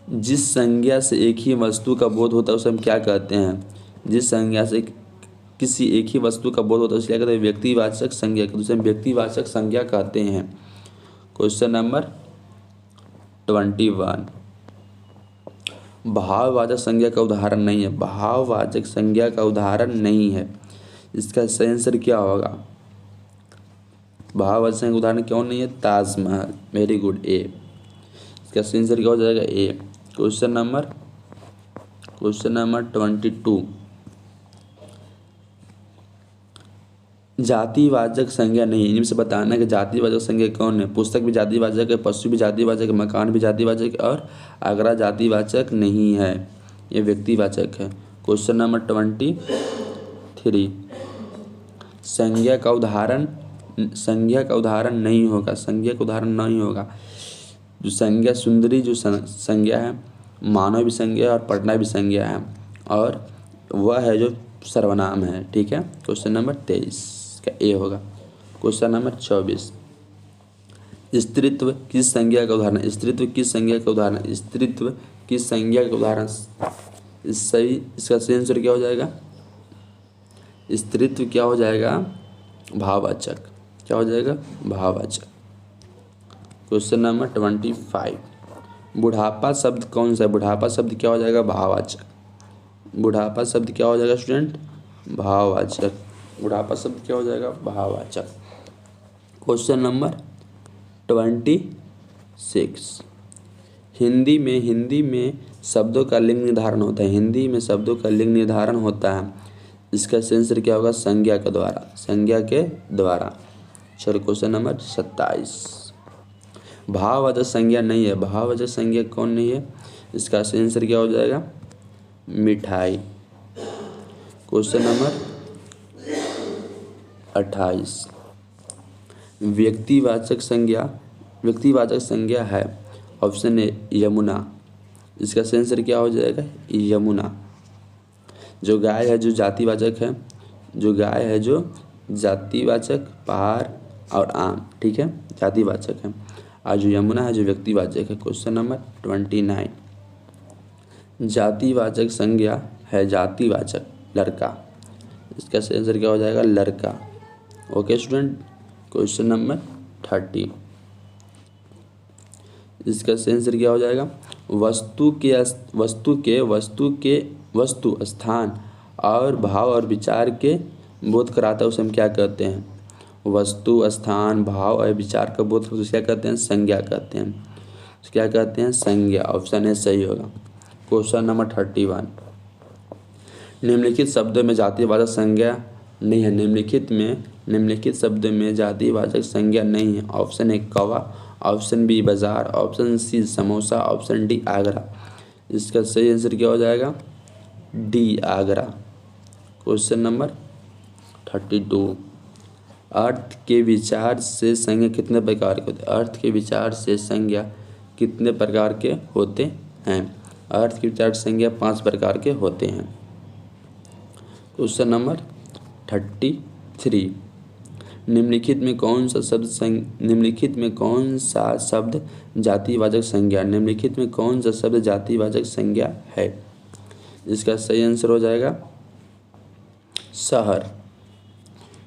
[SPEAKER 1] जिस संज्ञा से एक ही वस्तु का बोध होता है उसे हम क्या कहते हैं? जिस संज्ञा से किसी एक ही वस्तु का बोध होता है उसे क्या कहते हैं? व्यक्तिवाचक संज्ञा। उसे हम व्यक्तिवाचक संज्ञा कहते हैं। Question number 21। भाववाचक संज्ञा का उदाहरण नहीं है। भाववाचक संज्ञा का उदाहरण नहीं है। इसका सही आंसर क्या होगा? भाववाचक संज्ञा का उदाहरण क्यों नहीं है? ताजमहल। वेरी गुड, ए। इसका सही आंसर क्या हो जाएगा? ए। Question number 22। जातिवाचक संज्ञा नहीं है। इनमें से बताना है कि जातिवाचक संज्ञा कौन है। पुस्तक भी जातिवाचक है, पशु भी जातिवाचक है, मकान भी जातिवाचक है और आगरा जातिवाचक नहीं है, ये व्यक्तिवाचक है। क्वेश्चन नंबर 23, संज्ञा का उदाहरण नहीं होगा। संज्ञा का उदाहरण नहीं होगा। जो संज्ञा सुंदरी जो संज्ञा है, मानव भी संज्ञा है और पटना भी संज्ञा है, और वह है जो सर्वनाम है। ठीक है, क्वेश्चन नंबर 23 का ए होगा। क्वेश्चन नंबर 24, स्त्रीत्व किस संज्ञा का उदाहरण। स्त्रीत्व किस संज्ञा का उदाहरण। स्त्रीत्व किस संज्ञा का उदाहरण। सही, इसका सही आंसर क्या हो जाएगा। स्त्रीत्व क्या हो जाएगा, भाववाचक। क्या हो जाएगा, भाववाचक। क्वेश्चन नंबर 25, बुढ़ापा शब्द कौन सा है। बुढ़ापा शब्द क्या हो जाएगा, भाववाचक। बुढ़ापा शब्द क्या हो जाएगा स्टूडेंट, भाववाचक। बुढ़ापा शब्द क्या हो जाएगा, भाववाचक। क्वेश्चन नंबर 26, हिंदी में शब्दों का लिंग निर्धारण होता है। हिंदी में शब्दों का लिंग निर्धारण होता है। इसका सही आंसर क्या होगा, संज्ञा के द्वारा। संज्ञा के द्वारा। चलो क्वेश्चन नंबर 27, भाववाचक संज्ञा नहीं है। भाववाचक संज्ञा कौन नहीं है, इसका सही आंसर क्या हो जाएगा, मिठाई। क्वेश्चन नंबर 28, व्यक्तिवाचक संज्ञा है। Option A Yamuna. इसका सही आंसर क्या हो जाएगा, यमुना। जो गाय है जो जातिवाचक है, जो गाय है जो जातिवाचक, पहाड़ और आम, ठीक है, जातिवाचक है। और जो यमुना है जो व्यक्तिवाचक है। क्वेश्चन नंबर 29, जातिवाचक संज्ञा है जातिवाचक, लड़का। इसका सही आंसर क्या हो जाएगा, लड़का। Okay student. क्वेश्चन नंबर 30, इसका सही आंसर क्या हो जाएगा, वस्तु स्थान और भाव और विचार के बोध कराता है उसे हम क्या कहते हैं। वस्तु स्थान भाव और विचार का बोध उसे क्या कहते हैं, संज्ञा कहते हैं। क्या कहते हैं, संज्ञा। ऑप्शन ए सही होगा। क्वेश्चन नंबर 31, निम्नलिखित शब्दों में जातिवाचक संज्ञा नहीं है। निम्नलिखित शब्दों में जातिवाचक संज्ञा नहीं है। ऑप्शन ए कौवा, ऑप्शन बी बाजार, option C samosa, option D Agra. इसका सही आंसर क्या हो जाएगा, डी आगरा। क्वेश्चन नंबर 32, अर्थ के विचार से संज्ञा कितने प्रकार के होते हैं। अर्थ के विचार से संज्ञा कितने प्रकार के होते हैं। अर्थ के विचार से संज्ञा 5 प्रकार के होते हैं। क्वेश्चन नंबर 33, निम्नलिखित में कौन सा शब्द जातिवाचक संज्ञा। निम्नलिखित में कौन सा शब्द जातिवाचक संज्ञा है। इसका सही आंसर हो जाएगा शहर।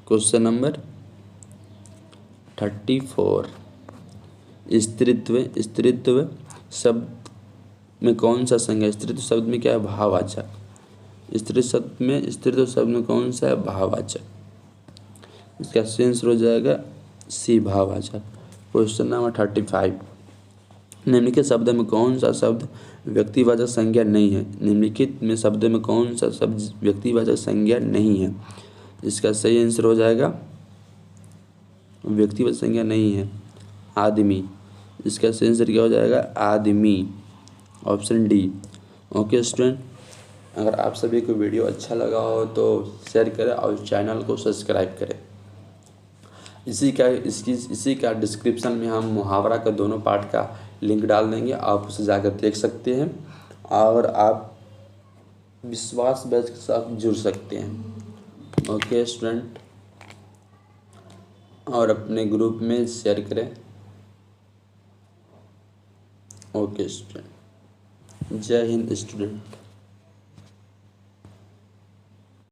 [SPEAKER 1] क्वेश्चन नंबर 34, स्त्रीत्व शब्द में कौन सा संज्ञा। स्त्रीत्व शब्द में क्या है, भाववाचक। स्त्रीत्व शब्द में कौन सा है, भाववाचक। इसका सही आंसर हो जाएगा सी, भाववाचक। क्वेश्चन नंबर 35, निम्नलिखित शब्दों में कौन सा शब्द व्यक्तिवाचक संज्ञा नहीं है। निम्नलिखित में शब्दों में कौन सा शब्द व्यक्तिवाचक संज्ञा नहीं है। इसका सही आंसर हो जाएगा, व्यक्तिवाचक संज्ञा नहीं है, आदमी। इसका सही आंसर क्या हो जाएगा, आदमी। Option D. ओके स्टूडेंट, अगर आप सभी को वीडियो अच्छा लगा हो तो शेयर करें और चैनल को सब्सक्राइब करें। इसी का डिस्क्रिप्शन में हम मुहावरा का दोनों पार्ट का लिंक डाल देंगे, आप उसे जाकर देख सकते हैं और आप विश्वास बैच के साथ जुड़ सकते हैं। ओके स्टूडेंट, और अपने ग्रुप में शेयर करें। ओके स्टूडेंट, जय हिंद स्टूडेंट।